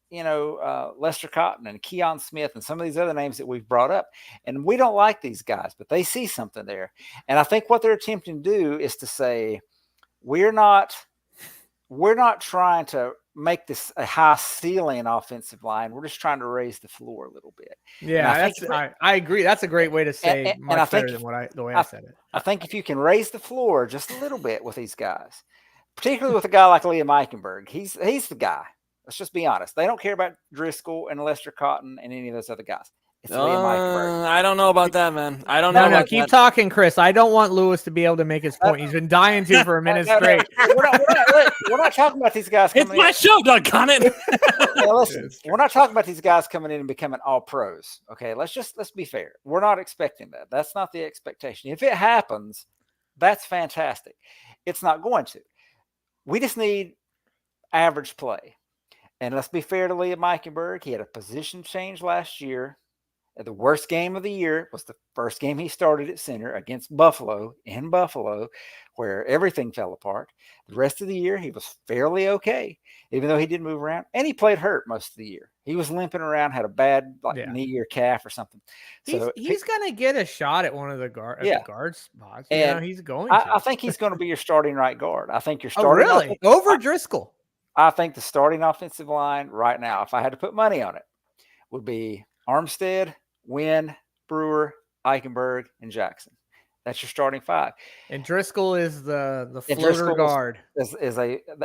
Lester Cotton and Keon Smith and some of these other names that we've brought up. And we don't like these guys, but they see something there. And I think what they're attempting to do is to say, we're not we're not trying to make this a high ceiling offensive line. We're just trying to raise the floor a little bit. Yeah, I agree. That's a great way to say And I much better think than the way I said it. I think if you can raise the floor just a little bit with these guys, particularly with a guy like Liam Eichenberg, he's the guy. Let's just be honest. They don't care about Driscoll and Lester Cotton and any of those other guys. It's Liam Eichenberg. I don't know about that, man. I don't know. No, keep talking, Chris. I don't want Lewis to be able to make his point. He's been dying to for a minute straight. We're not talking about these guys. It's my show, doggone it. Listen, we're not talking about these guys coming in and becoming all pros. Okay, let's be fair. We're not expecting that. That's not the expectation. If it happens, that's fantastic. It's not going to. We just need average play. And let's be fair to Liam Eichenberg. He had a position change last year. The worst game of the year was the first game he started at center against Buffalo, in Buffalo, where everything fell apart. The rest of the year, he was fairly okay, even though he did move around. And he played hurt most of the year. He was limping around, had a bad knee or calf or something. So he's going to get a shot at one of the guard spots. And he's going to. I think he's going to be your starting right guard. I think you're starting. Oh, really? Over Driscoll? I think the starting offensive line right now, if I had to put money on it, would be Armstead, Wynn, Brewer, Eichenberg, and Jackson. That's your starting five. And Driscoll is the floater guard.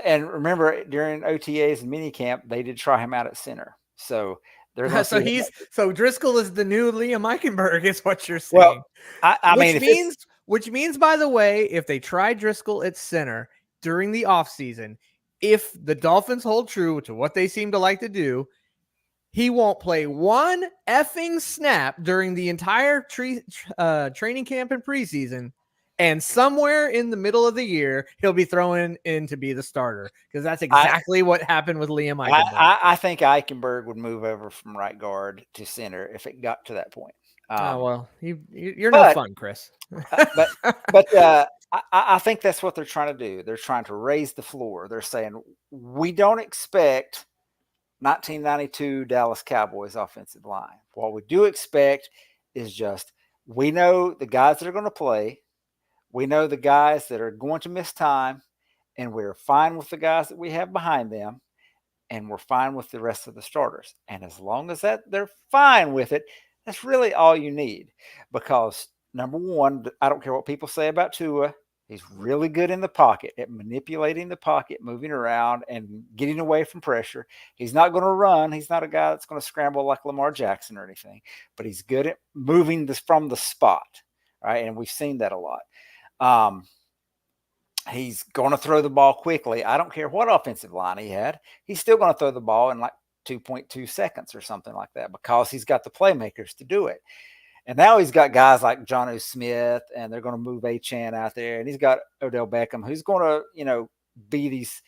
And remember, during OTAs and minicamp, they did try him out at center. So so Driscoll is the new Liam Eichenberg, is what you're saying. Well, which means, by the way, if they try Driscoll at center during the offseason, if the Dolphins hold true to what they seem to like to do, he won't play one effing snap during the entire training camp and preseason. And somewhere in the middle of the year, he'll be thrown in to be the starter, because that's exactly what happened with Liam Eichenberg. I think Eichenberg would move over from right guard to center if it got to that point. You're no fun, Chris. I think that's what they're trying to do. They're trying to raise the floor. They're saying, we don't expect 1992 Dallas Cowboys offensive line. What we do expect is just, we know the guys that are going to play. We know the guys that are going to miss time, and we're fine with the guys that we have behind them, and we're fine with the rest of the starters. And as long as they're fine with it, that's really all you need. Because number one, I don't care what people say about Tua. He's really good in the pocket at manipulating the pocket, moving around and getting away from pressure. He's not going to run. He's not a guy that's going to scramble like Lamar Jackson or anything, but he's good at moving this from the spot, right? And we've seen that a lot. He's going to throw the ball quickly. I don't care what offensive line he had. He's still going to throw the ball in like 2.2 seconds or something like that, because he's got the playmakers to do it. And now he's got guys like Jonnu Smith, and they're going to move Achane out there. And he's got Odell Beckham, who's going to, be these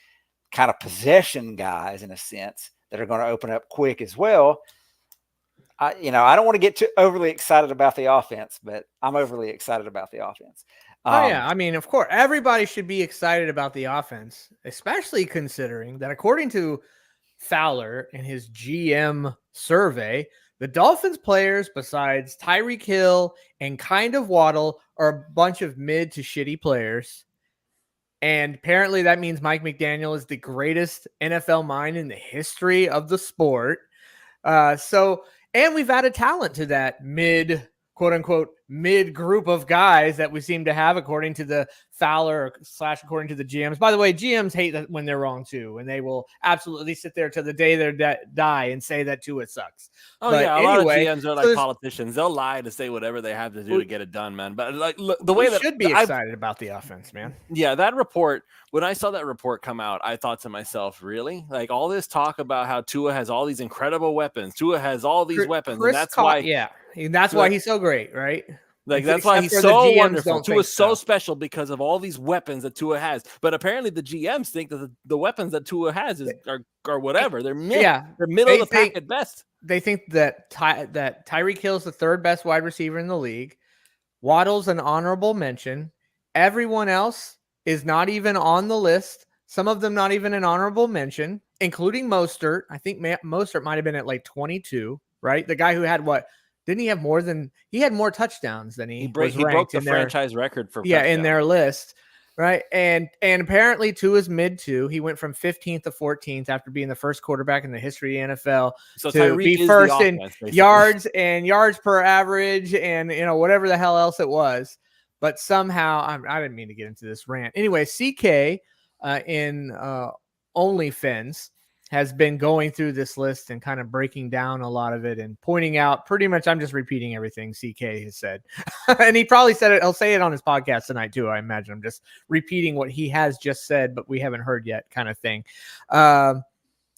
kind of possession guys in a sense that are going to open up quick as well. I don't want to get too overly excited about the offense, but I'm overly excited about the offense. I mean, of course, everybody should be excited about the offense, especially considering that according to Fowler in his GM survey, the Dolphins players, besides Tyreek Hill and kind of Waddle, are a bunch of mid to shitty players. And apparently that means Mike McDaniel is the greatest NFL mind in the history of the sport. And we've added talent to that quote unquote mid group of guys that we seem to have, according to the Fowler / according to the GMs. By the way, GMs hate that when they're wrong too, and they will absolutely sit there till the day they die and say that Tua sucks. A lot of GMs are like politicians. They'll lie to say whatever they have to do to get it done, man. But like, look, the way that should be excited about the offense, man. Yeah, that report. When I saw that report come out, I thought to myself, really? Like, all this talk about how Tua has all these incredible weapons. Tua has all these weapons, and that's why. And that's why he's so great, right? Like, that's why he's so wonderful. Tua's so special because of all these weapons that Tua has. But apparently the GMs think that the weapons that Tua has are whatever. They're they're middle of the pack at best. They think that Tyreek Hill's the third best wide receiver in the league. Waddle's an honorable mention. Everyone else is not even on the list. Some of them not even an honorable mention, including Mostert. I think Mostert might have been at like 22, right? The guy who had what? Didn't he have he had more touchdowns than he broke the franchise record for in their list. right? And apparently to his mid two, he went from 15th to 14th after being the first quarterback in the history of the NFL So to Tyreek be is first the in offense, basically. yards per average and whatever the hell else it was. But somehow I didn't mean to get into this rant. Anyway, CK in OnlyFans has been going through this list and kind of breaking down a lot of it and pointing out pretty much, I'm just repeating everything CK has said. And he probably said it. He'll say it on his podcast tonight too. I imagine I'm just repeating what he has just said, but we haven't heard yet kind of thing. Yeah,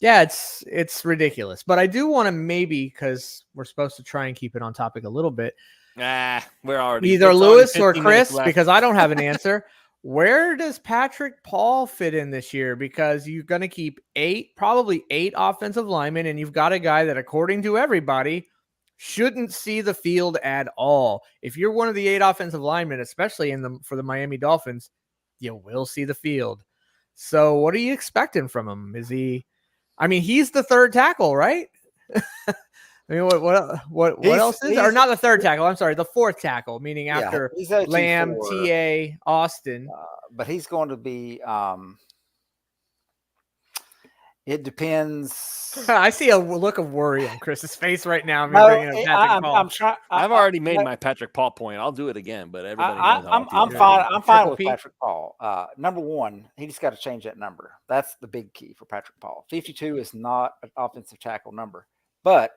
it's ridiculous, but I do want to maybe, cause we're supposed to try and keep it on topic a little bit. We're already Either it's Lewis already or 50 minutes Chris, left. because I don't have an answer. Where does Patrick Paul fit in this year? Because you're going to keep probably eight offensive linemen, and you've got a guy that, according to everybody, shouldn't see the field at all. If you're one of the eight offensive linemen, especially for the Miami Dolphins, you will see the field. So what are you expecting from him? He's the third tackle, right? I mean, what else is there? Or not the third tackle? I'm sorry, the fourth tackle, meaning after Lamb, TA, Austin. But he's going to be. It depends. I see a look of worry on Chris's face right now. I've already made my Patrick Paul point. I'll do it again, but everybody knows how I'm fine. I'm fine with Patrick Paul. Number one, he just got to change that number. That's the big key for Patrick Paul. 52 is not an offensive tackle number, but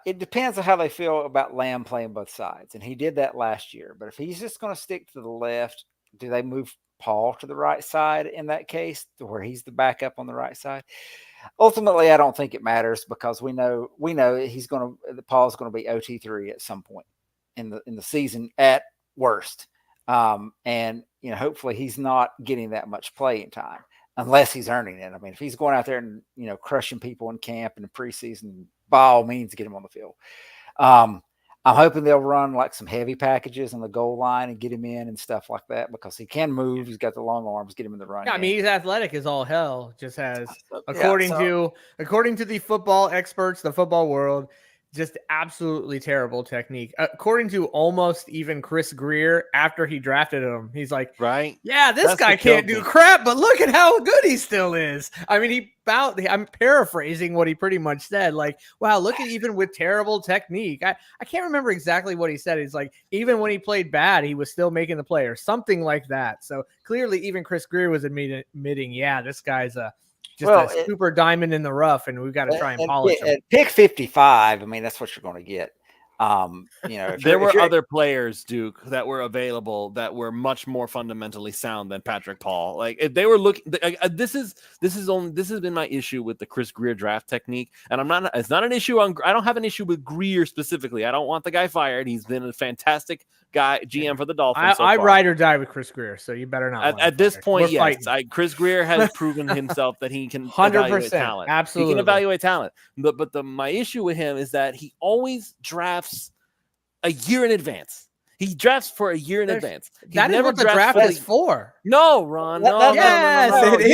it depends on how they feel about Lamb playing both sides. And he did that last year. But if he's just going to stick to the left, do they move Paul to the right side in that case, to where he's the backup on the right side? Ultimately, I don't think it matters, because we know Paul's going to be OT3 at some point in the season at worst. And hopefully he's not getting that much playing time unless he's earning it. I mean, if he's going out there and crushing people in camp and in preseason, by all means, get him on the field. I'm hoping they'll run like some heavy packages on the goal line and get him in and stuff like that, because he can move. He's got the long arms. Get him in the run. Yeah, I mean, he's athletic as all hell. Just has, according to the football experts, the football world, just absolutely terrible technique. According to almost even Chris Greer, after he drafted him, he's like, right? Yeah, this guy can't do crap, but look at how good he still is. I mean, I'm paraphrasing what he pretty much said. Like, wow, look at, even with terrible technique. I can't remember exactly what he said. He's like, even when he played bad, he was still making the play, or something like that. So clearly even Chris Greer was admitting, yeah, this guy's a super diamond in the rough, and we've got to try and polish him. At pick 55, I mean, that's what you're going to get. There were other players, Duke, that were available that were much more fundamentally sound than Patrick Paul. Like, if they were looking, this has been my issue with the Chris Greer draft technique. And it's not an issue I don't have an issue with Greer specifically. I don't want the guy fired. He's been a fantastic guy, GM for the Dolphins. I ride or die with Chris Greer, so you better not. At this point, yes, Chris Greer has proven himself that he can 100% talent. Absolutely, he can evaluate talent. But my issue with him is that he always drafts a year in advance. He drafts for a year in advance. That is what the draft is for. No, Ron. No. It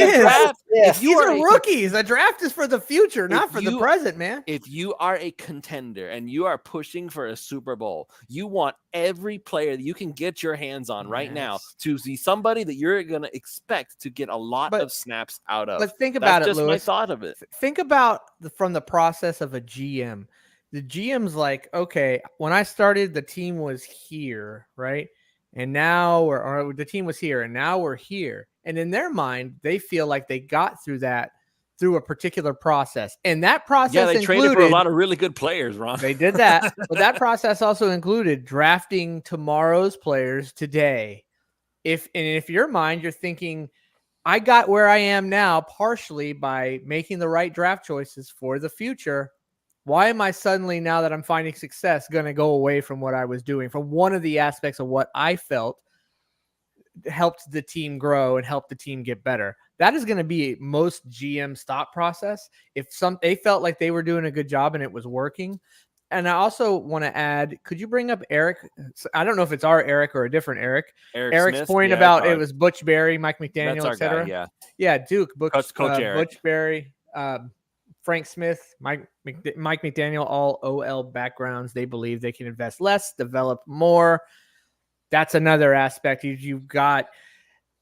is. These are rookies. A draft is for the future, not for the present, man. If you are a contender and you are pushing for a Super Bowl, you want every player that you can get your hands on right now to see somebody that you're going to expect to get a lot of snaps out of. But think about That's it, just Lewis. my thought of it. Think about from the process of a GM. The GM's like, okay, when I started, the team was here, right? And now the team was here, and now we're here. And in their mind, they feel like they got through a particular process. And that process they traded for a lot of really good players, Ron. They did that. But that process also included drafting tomorrow's players today. If in your mind, you're thinking, I got where I am now partially by making the right draft choices for the future. Why am I suddenly, now that I'm finding success, going to go away from what I was doing, from one of the aspects of what I felt helped the team grow and helped the team get better? That is going to be most GM's thought process. If they felt like they were doing a good job and it was working. And I also want to add, could you bring up Eric? I don't know if it's our Eric or a different Eric. Eric's Smith? point about it was Butch Berry, Mike McDaniel, etc. Yeah, Duke, Coach Eric. Butch Berry, Frank Smith, Mike McDaniel, all OL backgrounds. They believe they can invest less, develop more. That's another aspect. You've got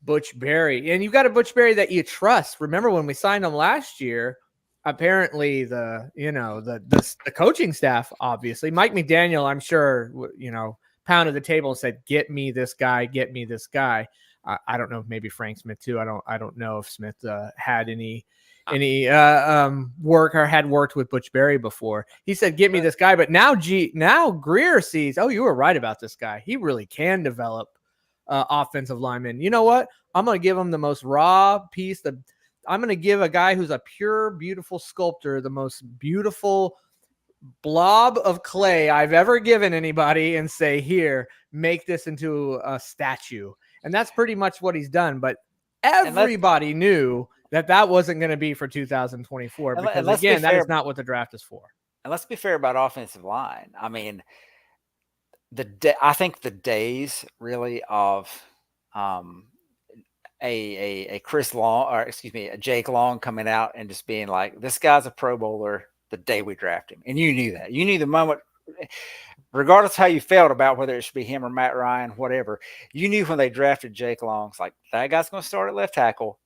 Butch Berry. And you've got a Butch Berry that you trust. Remember when we signed him last year, apparently the coaching staff, obviously, Mike McDaniel, I'm sure, pounded the table and said, get me this guy. I don't know, maybe Frank Smith too. I don't know if Smith had any work or had worked with Butch Berry before. He said, get me this guy. But now Greer sees, oh, you were right about this guy. He really can develop offensive linemen. You know what? I'm going to give him the most raw piece. I'm going to give a guy who's a pure, beautiful sculptor the most beautiful blob of clay I've ever given anybody and say, here, make this into a statue. And that's pretty much what he's done. But everybody knew that wasn't going to be for 2024 because, again, that is not what the draft is for. And let's be fair about offensive line. I mean, I think the days really of a Chris Long, or excuse me, a Jake Long coming out and just being like, this guy's a Pro Bowler the day we draft him. And you knew that. You knew the moment, regardless of how you felt about whether it should be him or Matt Ryan, whatever, you knew when they drafted Jake Long, it's like, that guy's going to start at left tackle.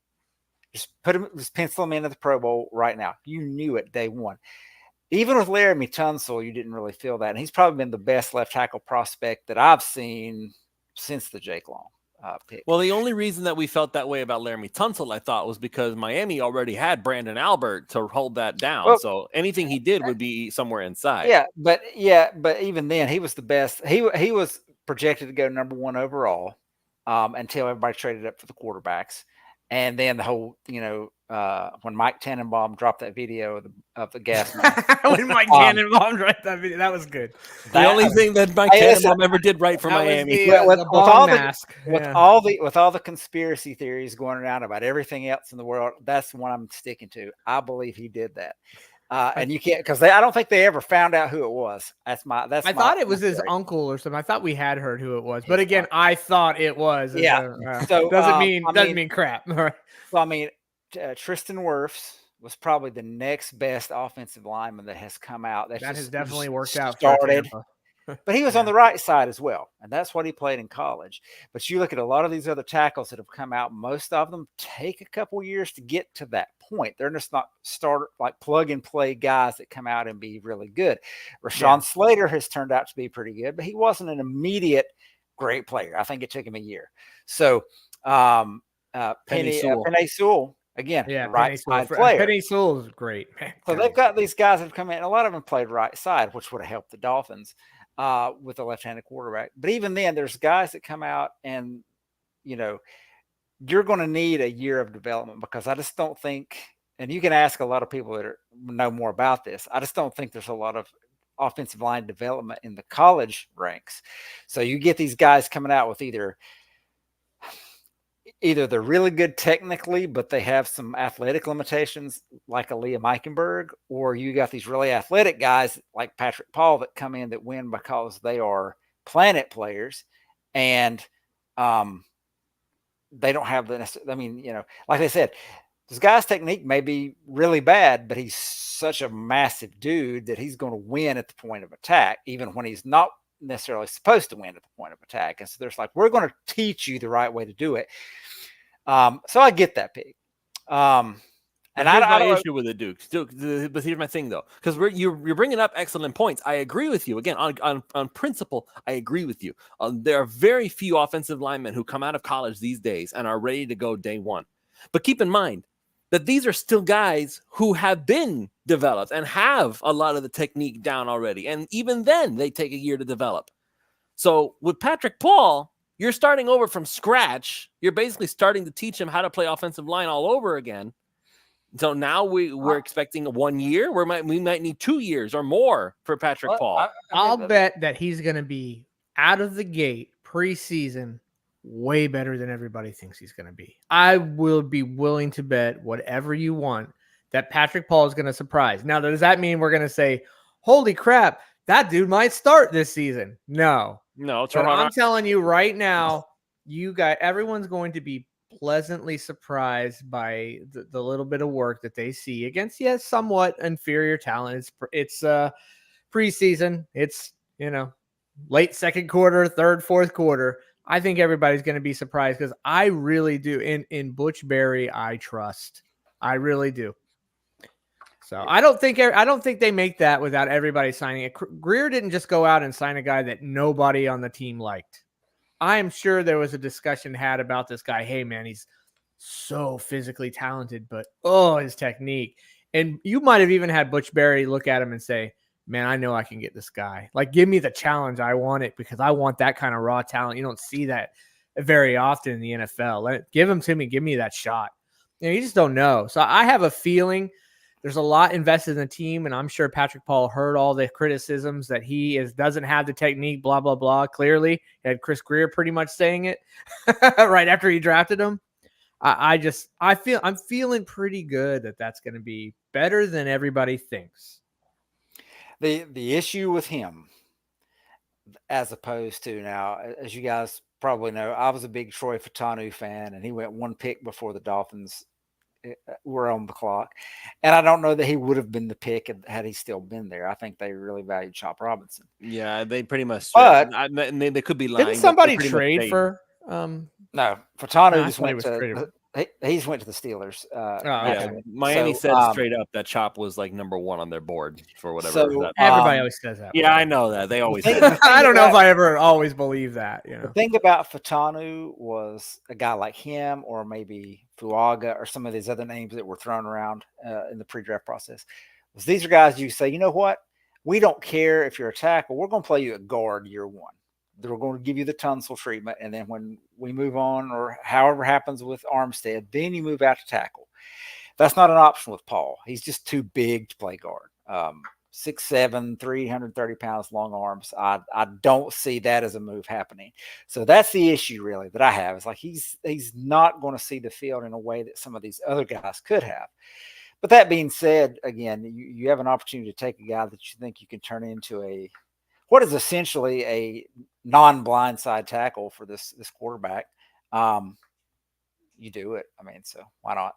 Just pencil him into the Pro Bowl right now. You knew it day one. Even with Laramie Tunsil, you didn't really feel that. And he's probably been the best left tackle prospect that I've seen since the Jake Long pick. Well, the only reason that we felt that way about Laramie Tunsil, I thought, was because Miami already had Brandon Albert to hold that down. Well, so anything he did would be somewhere inside. But even then, he was the best. He was projected to go number 1 overall until everybody traded up for the quarterbacks. And then the whole, when Mike Tannenbaum dropped that video of the gas mask. When Mike Tannenbaum dropped that video, that was good. The only thing that Mike Tannenbaum ever did right for Miami. With all the conspiracy theories going around about everything else in the world, that's the one I'm sticking to. I believe he did that. And you can't, because I don't think they ever found out who it was. I thought it was his uncle or something. I thought we had heard who it was, but again, I thought it was. Yeah. So doesn't mean crap. Well, I mean, Tristan Wirfs was probably the next best offensive lineman that has come out. That has definitely worked out. Started. But he was on the right side as well, and that's what he played in college. But you look at a lot of these other tackles that have come out, most of them take a couple years to get to that point. They're just not plug-and-play guys that come out and be really good. Rashawn Slater has turned out to be pretty good, but he wasn't an immediate great player. I think it took him a year. So Penny Sewell, again, right side player. Penny Sewell is great, man. So they've got these guys that have come in, and a lot of them played right side, which would have helped the Dolphins with a left-handed quarterback. But even then, there's guys that come out and, you're going to need a year of development, because I just don't think, and you can ask a lot of people that know more about this, I just don't think there's a lot of offensive line development in the college ranks. So you get these guys coming out with either they're really good technically, but they have some athletic limitations like a Liam Eichenberg, or you got these really athletic guys like Patrick Paul that come in that win because they are planet players, and they don't have like I said, this guy's technique may be really bad, but he's such a massive dude that he's going to win at the point of attack, even when he's not necessarily supposed to win at the point of attack. And so there's we're going to teach you the right way to do it. So I get that pick. And I don't issue with it, Duke. But here's my thing, though, because you're bringing up excellent points. I agree with you. Again, on principle, I agree with you. There are very few offensive linemen who come out of college these days and are ready to go day one. But keep in mind that these are still guys who have been developed and have a lot of the technique down already. And even then, they take a year to develop. So with Patrick Paul, you're starting over from scratch. You're basically starting to teach him how to play offensive line all over again. So now we're expecting 1 year. We might need 2 years or more for Patrick Paul. I'll bet that he's going to be out of the gate preseason way better than everybody thinks he's going to be. I will be willing to bet whatever you want that Patrick Paul is going to surprise. Now, does that mean we're going to say, holy crap, that dude might start this season? No. But I'm telling you right now, everyone's going to be pleasantly surprised by the little bit of work that they see against, somewhat inferior talent. It's preseason. It's, late second quarter, third, fourth quarter. I think everybody's going to be surprised because I really do. In Butch Berry, I trust. I really do. So I don't think they make that without everybody signing it. Greer didn't just go out and sign a guy that nobody on the team liked. I am sure there was a discussion had about this guy. Hey man, he's so physically talented, but his technique. And you might have even had Butch Berry look at him and say, man, I know I can get this guy. Like, give me the challenge. I want it because I want that kind of raw talent. You don't see that very often in the NFL. Give him to me. Give me that shot. You just don't know. So I have a feeling there's a lot invested in the team, and I'm sure Patrick Paul heard all the criticisms that he doesn't have the technique, blah, blah, blah. Clearly, he had Chris Greer pretty much saying it right after he drafted him. I'm feeling pretty good that that's going to be better than everybody thinks. The issue with him, as opposed to now, as you guys probably know, I was a big Troy Fautanu fan, and he went one pick before the Dolphins were on the clock. And I don't know that he would have been the pick had he still been there. I think they really valued Chop Robinson. Yeah, they pretty much. But they could be lying. Didn't somebody trade for? No, Fautanu just went to. He just went to the Steelers. Yeah, Miami said straight up that Chop was like number 1 on their board for whatever. Everybody always says that. Yeah, I know that. They always say that. I don't know if I ever always believe that. You know? The thing about Fautanu was a guy like him, or maybe Fuaga, or some of these other names that were thrown around in the pre-draft process. Was these are guys you say, you know what? We don't care if you're a tackle. We're going to play you at guard year 1. They're going to give you the Tunsil treatment. And then when we move on, or however happens with Armstead, then you move out to tackle. That's not an option with Paul. He's just too big to play guard. 6'7", 330 pounds, long arms. I don't see that as a move happening. So that's the issue really that I have. It's like he's not going to see the field in a way that some of these other guys could have. But that being said, again, you have an opportunity to take a guy that you think you can turn into what is essentially a non-blindside tackle for this quarterback. You do it. I mean, so why not?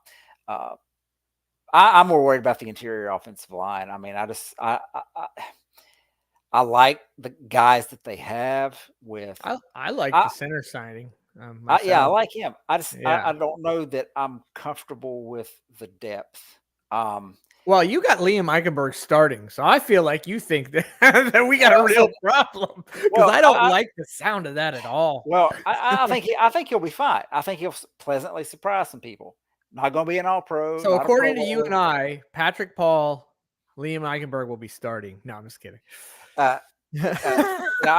I'm more worried about the interior offensive line. I mean, I like the guys that they have with. I like the center signing. I like him. I don't know that I'm comfortable with the depth. Well, you got Liam Eichenberg starting, so I feel like you think that we got a real problem because I don't like the sound of that at all. Well, I think he'll be fine. I think he'll pleasantly surprise some people. Not going to be an all-pro. So according to you and I, Patrick Paul, Liam Eichenberg will be starting. No, I'm just kidding. I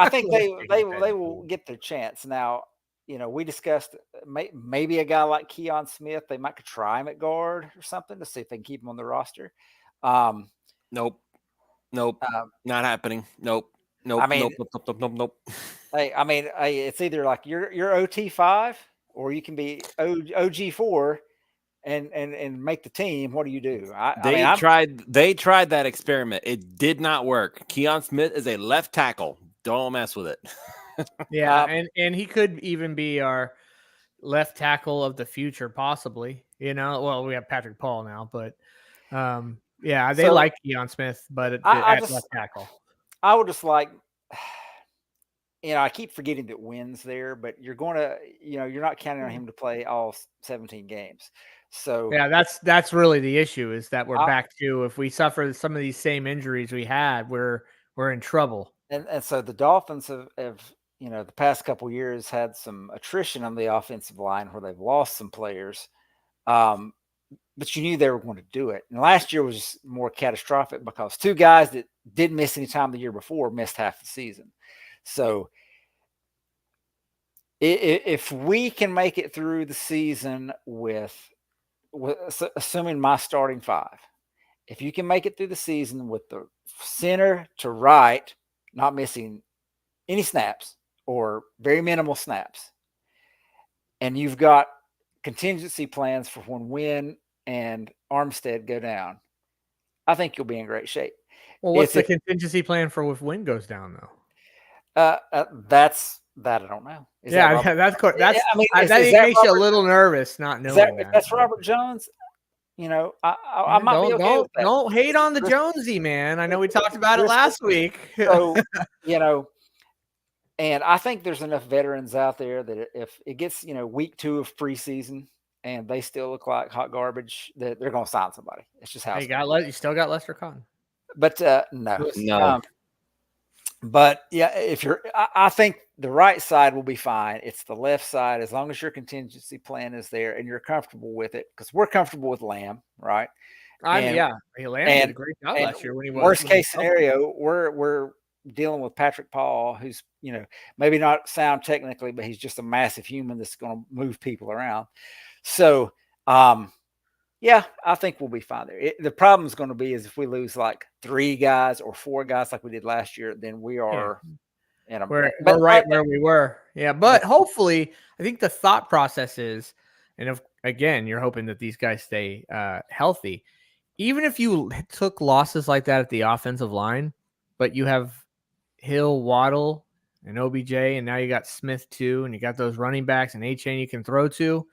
think they will get their chance. Now, we discussed maybe a guy like Keon Smith. They might try him at guard or something to see if they can keep him on the roster. Nope. Not happening. Nope. I mean, nope. Hey, I mean, it's either like you're OT5 or you can be OG4 and make the team. What do you do? They tried that experiment. It did not work. Keon Smith is a left tackle. Don't mess with it. Yeah, and he could even be our left tackle of the future, possibly. Well, we have Patrick Paul now, but they like Keon Smith, but at left tackle. I would just like, I keep forgetting that Wynn's there, but you're going to, you're not counting on him to play all 17 games. So yeah, that's really the issue is that we're back to if we suffer some of these same injuries we had, we're in trouble. And so the Dolphins have the past couple of years had some attrition on the offensive line where they've lost some players. But you knew they were going to do it. And last year was more catastrophic because 2 guys that didn't miss any time the year before missed half the season. So if we can make it through the season with assuming my starting 5, if you can make it through the season with the center to right, not missing any snaps or very minimal snaps, and you've got contingency plans for when Wynn and Armstead go down, I think you'll be in great shape. Well, what's the contingency plan for if Wynn goes down, though? That I don't know. That's cool. That makes you a little nervous not knowing that. If that's Robert Jones, I might be okay with that. Don't hate on the Jonesy, man. I know we talked about it last week. So, And I think there's enough veterans out there that if it gets, week 2 of preseason and they still look like hot garbage, that they're going to sign somebody. It's just how Hey, it's you still got Lester Cotton. But no. No. But yeah, I think the right side will be fine. It's the left side, as long as your contingency plan is there and you're comfortable with it, because we're comfortable with Lamb, right? Lamb did a great job last year when he was worst case when he was scenario, we're dealing with Patrick Paul, who's maybe not sound technically, but he's just a massive human that's going to move people around. So yeah, I think we'll be fine there. The problem is going to be is if we lose like 3 guys or 4 guys like we did last year, then we are in a we're right where we were. Yeah, but hopefully, I think the thought process is, and if again, you're hoping that these guys stay healthy. Even if you took losses like that at the offensive line, but you have Hill, Waddle, and OBJ, and now you got Smith too, and you got those running backs and A-Chain you can throw to.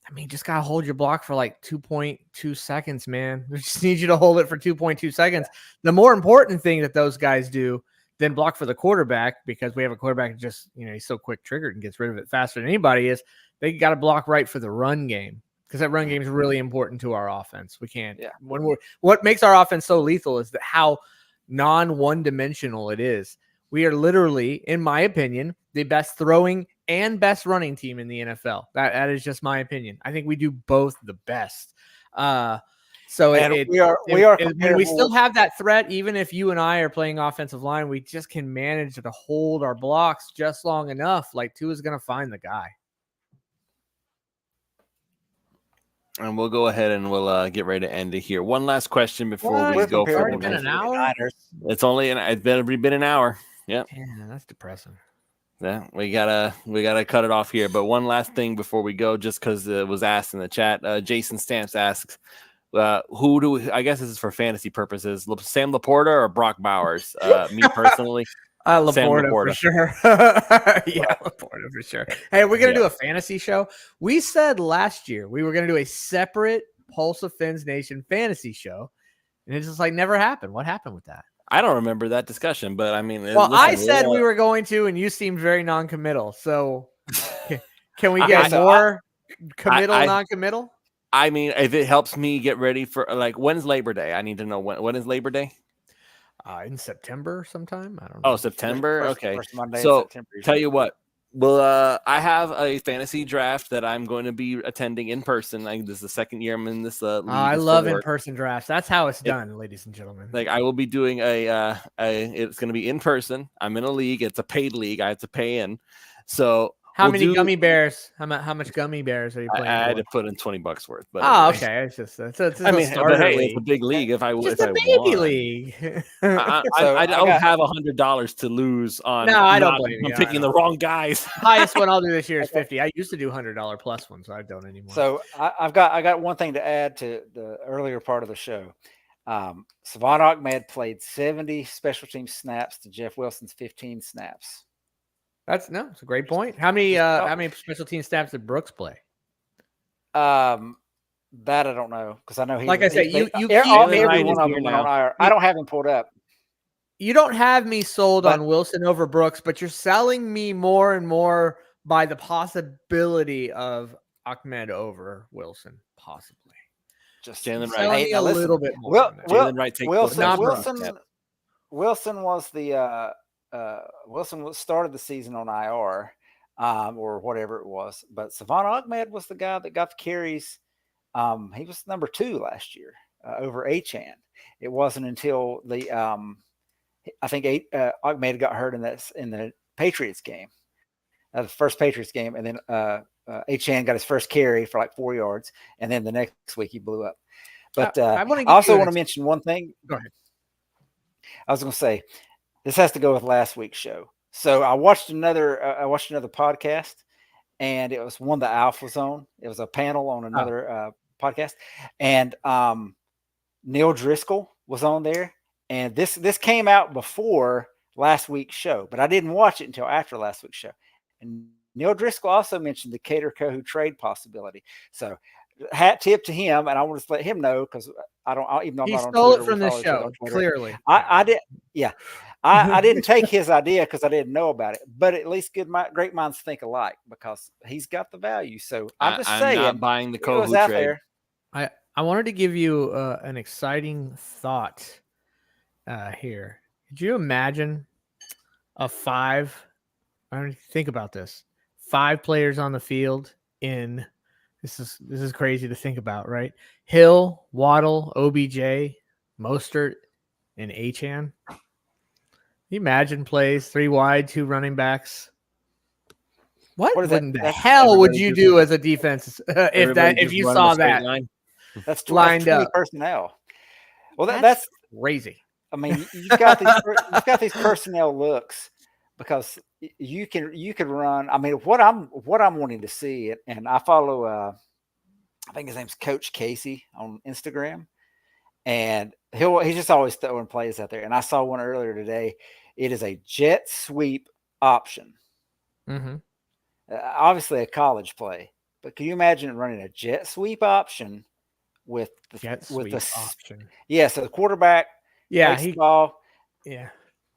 I mean, just got to hold your block for like 2.2 seconds, man. We just need you to hold it for 2.2 seconds. The more important thing that those guys do than block for the quarterback, because we have a quarterback that just, he's so quick triggered and gets rid of it faster than anybody, is they got to block right for the run game, because that run game is really important to our offense. We can't. Yeah. What makes our offense so lethal is that how non-one-dimensional it is. We are literally, in my opinion, the best throwing and best running team in the NFL. That is just my opinion. I think we do both the best. So we are when we still have that threat, even if you and I are playing offensive line, we just can manage to hold our blocks just long enough. Like Tua's going to find the guy. And we'll go ahead and we'll get ready to end it here. One last question before we go. It's already been an hour. It's already been an hour. Yep. Yeah, that's depressing. Yeah, we gotta cut it off here. But one last thing before we go, just because it was asked in the chat. Jason Stamps asks, I guess this is for fantasy purposes, Sam Laporta or Brock Bowers? Me personally, Laporta for sure. Yeah, Laporta for sure. Hey, we're gonna do a fantasy show. We said last year we were gonna do a separate Pulse of Fins Nation fantasy show, and it just never happened. What happened with that? I don't remember that discussion, but I mean, I said we were going to, and you seemed very non-committal. So, can we get more committal, non-committal? I mean, if it helps me get ready for when's Labor Day? I need to know when is Labor Day? In September sometime. I don't know. Oh, September. Okay. First Monday so in September. Tell you what. Well, I have a fantasy draft that I'm going to be attending in person. This is the second year I'm in this league. I love in-person drafts. That's how it's done, ladies and gentlemen. I will be doing it's going to be in person. I'm in a league. It's a paid league. I have to pay in. So how many gummy bears? How much gummy bears are you playing? I had to put in $20 worth. But okay. It's just it's it's a big league. If I just a baby league. I don't have $100 to lose on. No, I don't blame you. I'm picking the wrong guys. Highest one I'll do this year is 50. I used to do $100 plus ones, so I don't anymore. So I got one thing to add to the earlier part of the show. Savon Ahmed played 70 special team snaps to Jeff Wilson's 15 snaps. It's a great point. How many special team snaps did Brooks play? That I don't know, because I know he. Like I said, you every one of them on IR. I don't have him pulled up. You don't have me sold on Wilson over Brooks, but you're selling me more and more by the possibility of Ahmed over Wilson, possibly. Just Jalen Wright a little bit more. Jalen Wright takes Wilson was the. Wilson started the season on IR, or whatever it was. But Savon Ahmed was the guy that got the carries. He was number 2 last year over A-Chan. It wasn't until I think Ahmed got hurt in the Patriots game, the first Patriots game, and then A-Chan got his first carry for 4 yards, and then the next week he blew up. But I also want to mention one thing. Go ahead. I was going to say, this has to go with last week's show. So I watched another podcast, and it was one the Alpha Zone. It was a panel on another podcast, and Neil Driscoll was on there. And this came out before last week's show, but I didn't watch it until after last week's show. And Neil Driscoll also mentioned the Cater Kohu trade possibility. So hat tip to him, and I want to let him know, because I don't. Even though he I'm not stole on Twitter, it from this show. Clearly, I did. Yeah, I didn't take his idea because I didn't know about it, but at least great minds think alike because he's got the value. So I'm just saying, not buying the it was Kohu out trade. there. I wanted to give you an exciting thought here. Could you imagine a 5? I don't think about this. 5 players on the field in this is crazy to think about, right? Hill, Waddle, OBJ, Mostert, and Achane. Can you imagine plays 3 wide, 2 running backs? What in the hell would you do as a defense if you saw that line? That's lined 20 up personnel. Well, that's crazy. I mean, you've got these personnel looks because you can run. I mean, what I'm wanting to see, and I follow. I think his name's Coach Casey on Instagram, and he's just always throwing plays out there. And I saw one earlier today. It is a jet sweep option. Mm-hmm. Obviously a college play, but can you imagine running a jet sweep option with the option? Yeah, so the quarterback takes the ball,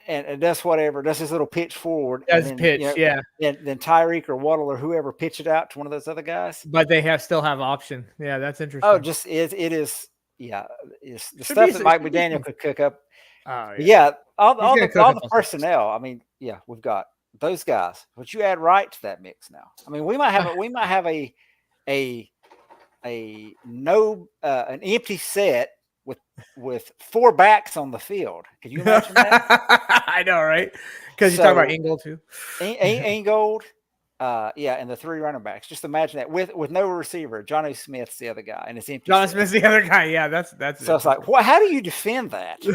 and does whatever, does his little pitch forward, does pitch, and then Tyreek or Waddle or whoever pitch it out to one of those other guys. But they still have option. Yeah, that's interesting. Oh, just it is. Yeah, it's the stuff that Mike McDaniel could cook up. Oh, all the personnel. I mean, we've got those guys, but you add Wright to that mix now. I mean, we might have an empty set with 4 backs on the field. Could you imagine that? I know, right? Because you talk about Ingold too. Ingold, and the 3 running backs. Just imagine that with no receiver. Johnny Smith's the other guy, and it's empty. Johnny Smith's the other guy. Yeah, that's. So it's like, how do you defend that?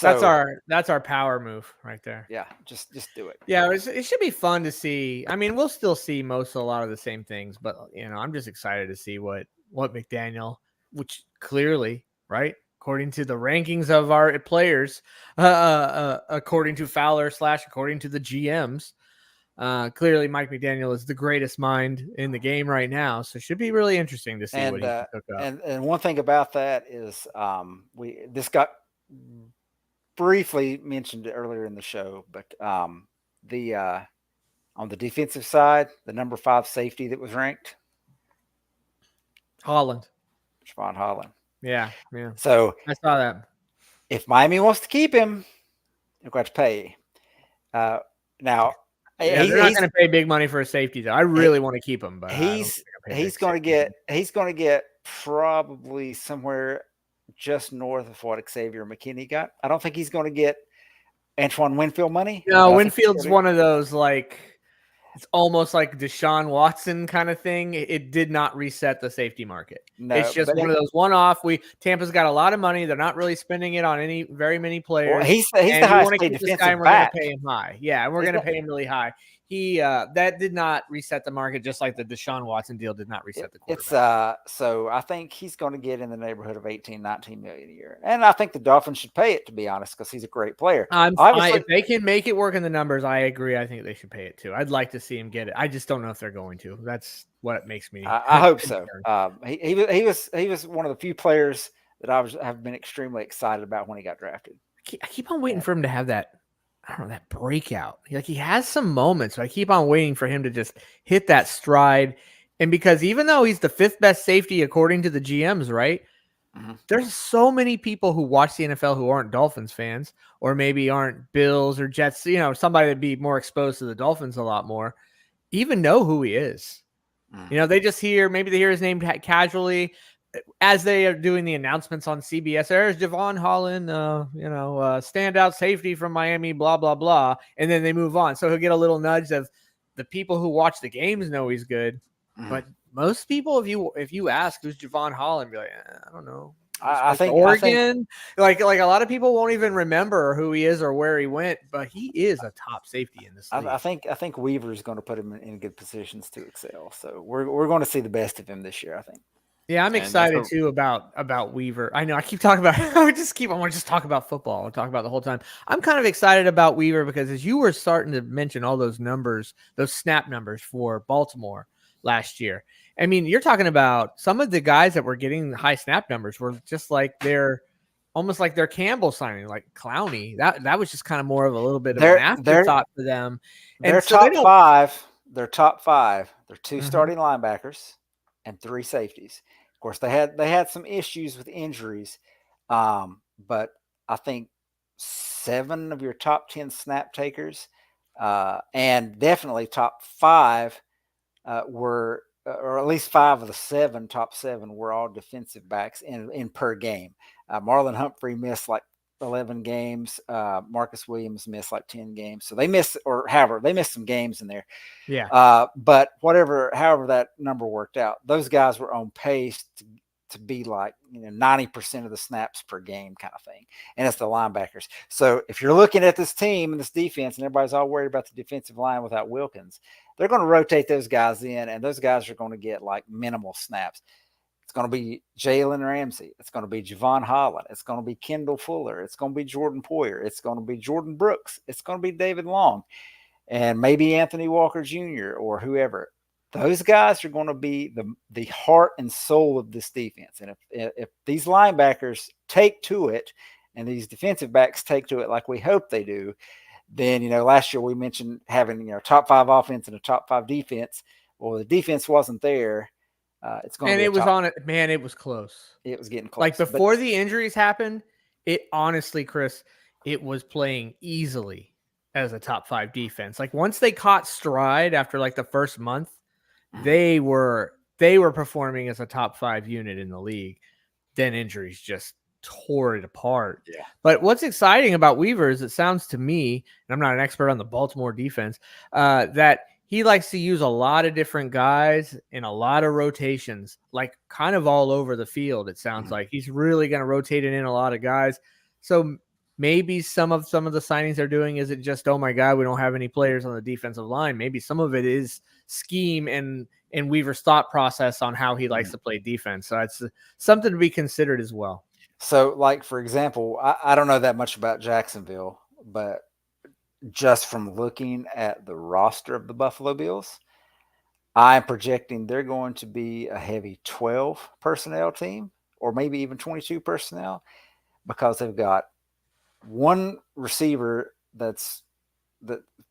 That's our power move right there. Yeah, just do it. Yeah, it should be fun to see. I mean, we'll still see a lot of the same things, but I'm just excited to see what McDaniel, which clearly, right, according to the rankings of our players, according to Fowler / according to the GMs, clearly Mike McDaniel is the greatest mind in the game right now. So it should be really interesting to see what he can cook up. And one thing about that is this got briefly mentioned earlier in the show, but on the defensive side, the number 5 safety that was ranked, Javon Holland. Yeah. So I saw that. If Miami wants to keep him, they're going to pay. Now, they're not going to pay big money for a safety, though. I really want to keep him, but he's going to get probably somewhere just north of what Xavier McKinney got. I don't think he's going to get Antoine Winfield money. No, Winfield's one of those, like, it's almost like Deshaun Watson kind of thing. It did not reset the safety market. No, it's just one of those one-off. Tampa's got a lot of money. They're not really spending it on very many players. Well, he's the highest paid defensive back. We're going to pay him high. Yeah, and we're going to pay him really high. That did not reset the market, just like the Deshaun Watson deal did not reset the quarterback. So I think he's going to get in the neighborhood of 18-19 million a year, and I think the Dolphins should pay it, to be honest, because he's a great player. If they can make it work in the numbers, I agree. I think they should pay it too. I'd like to see him get it. I just don't know if they're going to. That's what makes me. I hope so. He was one of the few players that have been extremely excited about when he got drafted. I keep on waiting for him to have that. I don't know, that breakout. Like, he has some moments, but I keep on waiting for him to just hit that stride. And because even though he's the 5th best safety according to the GMs, right? Mm-hmm. There's so many people who watch the NFL who aren't Dolphins fans, or maybe aren't Bills or Jets, somebody that'd be more exposed to the Dolphins a lot more, even know who he is. Mm-hmm. They just hear his name casually. As they are doing the announcements on CBS, there's Javon Holland, standout safety from Miami, blah, blah, blah. And then they move on. So he'll get a little nudge of the people who watch the games know he's good. Mm-hmm. But most people, if you ask who's Javon Holland, be like, I don't know. I think Oregon, like a lot of people won't even remember who he is or where he went, but he is a top safety in this league. I think Weaver is going to put him in good positions to excel. So we're going to see the best of him this year, I think. Yeah, I'm excited too about Weaver. I know I keep talking about I want to just talk about football. I'll talk about the whole time. I'm kind of excited about Weaver because as you were starting to mention all those numbers, those snap numbers for Baltimore last year. I mean, you're talking about some of the guys that were getting high snap numbers were just like their almost like their Campbell signing, like Clowney. That was just kind of more of a little bit of an afterthought for them. Their And so top five. Their top five. They're 2 starting linebackers and 3 safeties. Of course, they had some issues with injuries, but I think 7 of your top 10 snap takers, and definitely top 5 were, or at least 5 of the top 7 were all defensive backs in per game. Marlon Humphrey missed like 11 games. Marcus Williams missed like 10 games. So they missed, or however, they missed some games in there. Yeah. But however that number worked out, those guys were on pace to be like 90% of the snaps per game kind of thing. And it's the linebackers. So if you're looking at this team and this defense, and everybody's all worried about the defensive line without Wilkins, they're going to rotate those guys in, and those guys are going to get like minimal snaps. It's going to be Jalen Ramsey. It's going to be Javon Holland. It's going to be Kendall Fuller. It's going to be Jordan Poyer. It's going to be Jordan Brooks. It's going to be David Long, and maybe Anthony Walker Jr. or whoever. Those guys are going to be the heart and soul of this defense. And if these linebackers take to it, and these defensive backs take to it like we hope they do, then last year we mentioned having top 5 offense and a top 5 defense. Well, the defense wasn't there. It's going to be it was on it, man. It was close. It was getting close. Like before the injuries happened, it honestly, Chris, it was playing easily as a top 5 defense. Like once they caught stride after like the first month, they were performing as a top 5 unit in the league. Then injuries just tore it apart. Yeah. But what's exciting about Weaver is it sounds to me, and I'm not an expert on the Baltimore defense, that he likes to use a lot of different guys in a lot of rotations, like kind of all over the field. It sounds like he's really going to rotate in a lot of guys. So maybe some of the signings they're doing isn't just, oh my God, we don't have any players on the defensive line. Maybe some of it is scheme and Weaver's thought process on how he likes to play defense. So it's something to be considered as well. So, like, for example, I don't know that much about Jacksonville, but just from looking at the roster of the Buffalo Bills, I'm projecting they're going to be a heavy 12 personnel team, or maybe even 22 personnel, because they've got one receiver that's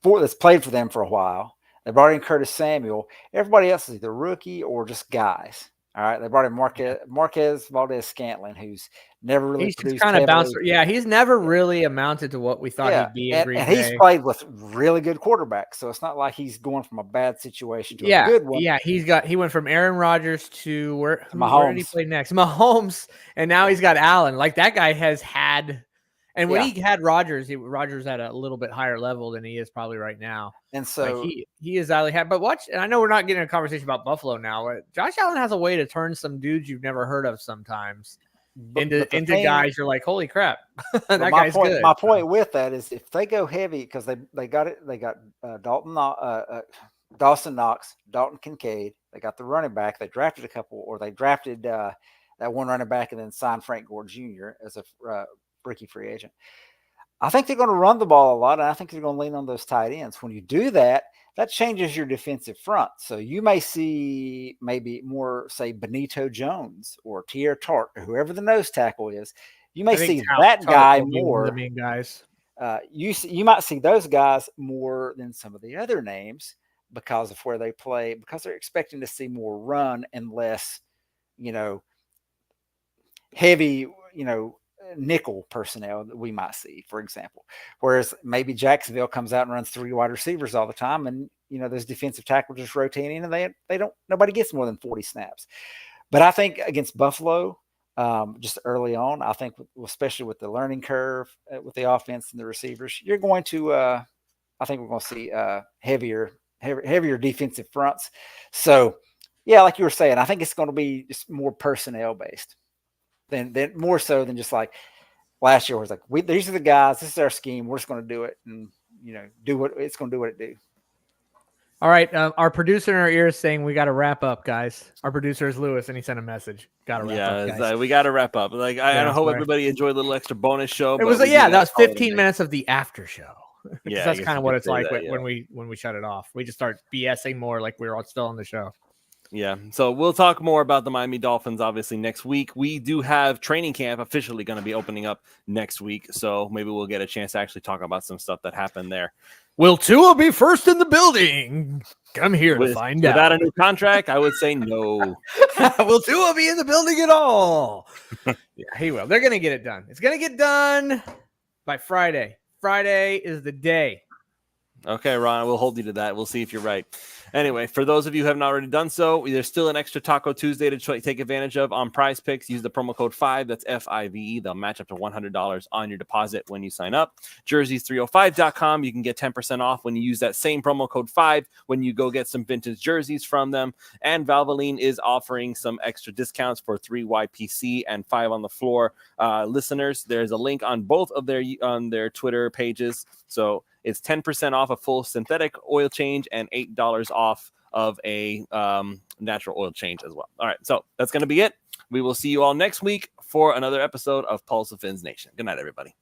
played for them for a while. They brought in Curtis Samuel. Everybody else is either rookie or just guys. All right, they brought in Marquez Valdez-Scantling, who's never really produced. He's kind of bounced. Yeah, he's never really amounted to what we thought he'd be in Green Bay. He's played with really good quarterbacks, so it's not like he's going from a bad situation to a good one. Yeah, he went from Aaron Rodgers to where did he play next? Mahomes, and now he's got Allen. Like that guy has had. And when he had Rodgers, Rodgers at a little bit higher level than he is probably right now. And so like he is actually had. But watch, and I know we're not getting a conversation about Buffalo now. But Josh Allen has a way to turn some dudes you've never heard of sommes into guys you're like, holy crap, that guy's good. My point with that is if they go heavy because they got Dawson Knox, Dalton Kincaid. They got the running back. They drafted a couple, or they drafted that one running back and then signed Frank Gore Jr. as a rookie free agent. I think they're going to run the ball a lot, and I think they're going to lean on those tight ends. When you do that, that changes your defensive front. So you may see maybe more, say, Benito Jones or Tier Tart or whoever the nose tackle is. You may see that guy more. The main guys. You might see those guys more than some of the other names because of where they play, because they're expecting to see more run and less, heavy, nickel personnel that we might see, for example. Whereas maybe Jacksonville comes out and runs 3 wide receivers all the time, and those defensive tackles just rotating, and they don't. Nobody gets more than 40 snaps. But I think against Buffalo, just early on, I think especially with the learning curve with the offense and the receivers, you're going to. I think we're going to see heavier defensive fronts. So, yeah, like you were saying, I think it's going to be just more personnel based. Than more so than just like last year, where it's like these are the guys, this is our scheme, we're just going to do it, and do what it's going to do. What it do. All right, our producer in our ear is saying we got to wrap up, guys. Our producer is Lewis, and he sent a message. Got to wrap up, guys. We got to wrap up. Like I hope everybody enjoyed a little extra bonus show. It was that was 15 minutes of the after show. Yeah, that's kind of what it's like when we shut it off. We just start BSing more, like we're all still on the show. Yeah. So we'll talk more about the Miami Dolphins, obviously, next week. We do have training camp officially going to be opening up next week. So maybe we'll get a chance to actually talk about some stuff that happened there. Will Tua be first in the building? Come here to find out. Without a new contract, I would say no. Will Tua be in the building at all? Yeah, he will. They're going to get it done. It's going to get done by Friday. Friday is the day. Okay, Ron, we'll hold you to that. We'll see if you're right. Anyway, for those of you who haven't already done so, there's still an extra Taco Tuesday to take advantage of on Prize Picks. Use the promo code 5. That's FIVE. They'll match up to $100 on your deposit when you sign up. Jerseys305.com. You can get 10% off when you use that same promo code 5 when you go get some vintage jerseys from them. And Valvoline is offering some extra discounts for 3YPC and 5 on the floor listeners. There's a link on both of their Twitter pages. So it's 10% off a full synthetic oil change and $8 off of a natural oil change as well. All right, so that's going to be it. We will see you all next week for another episode of Pulse of Fins Nation. Good night, everybody.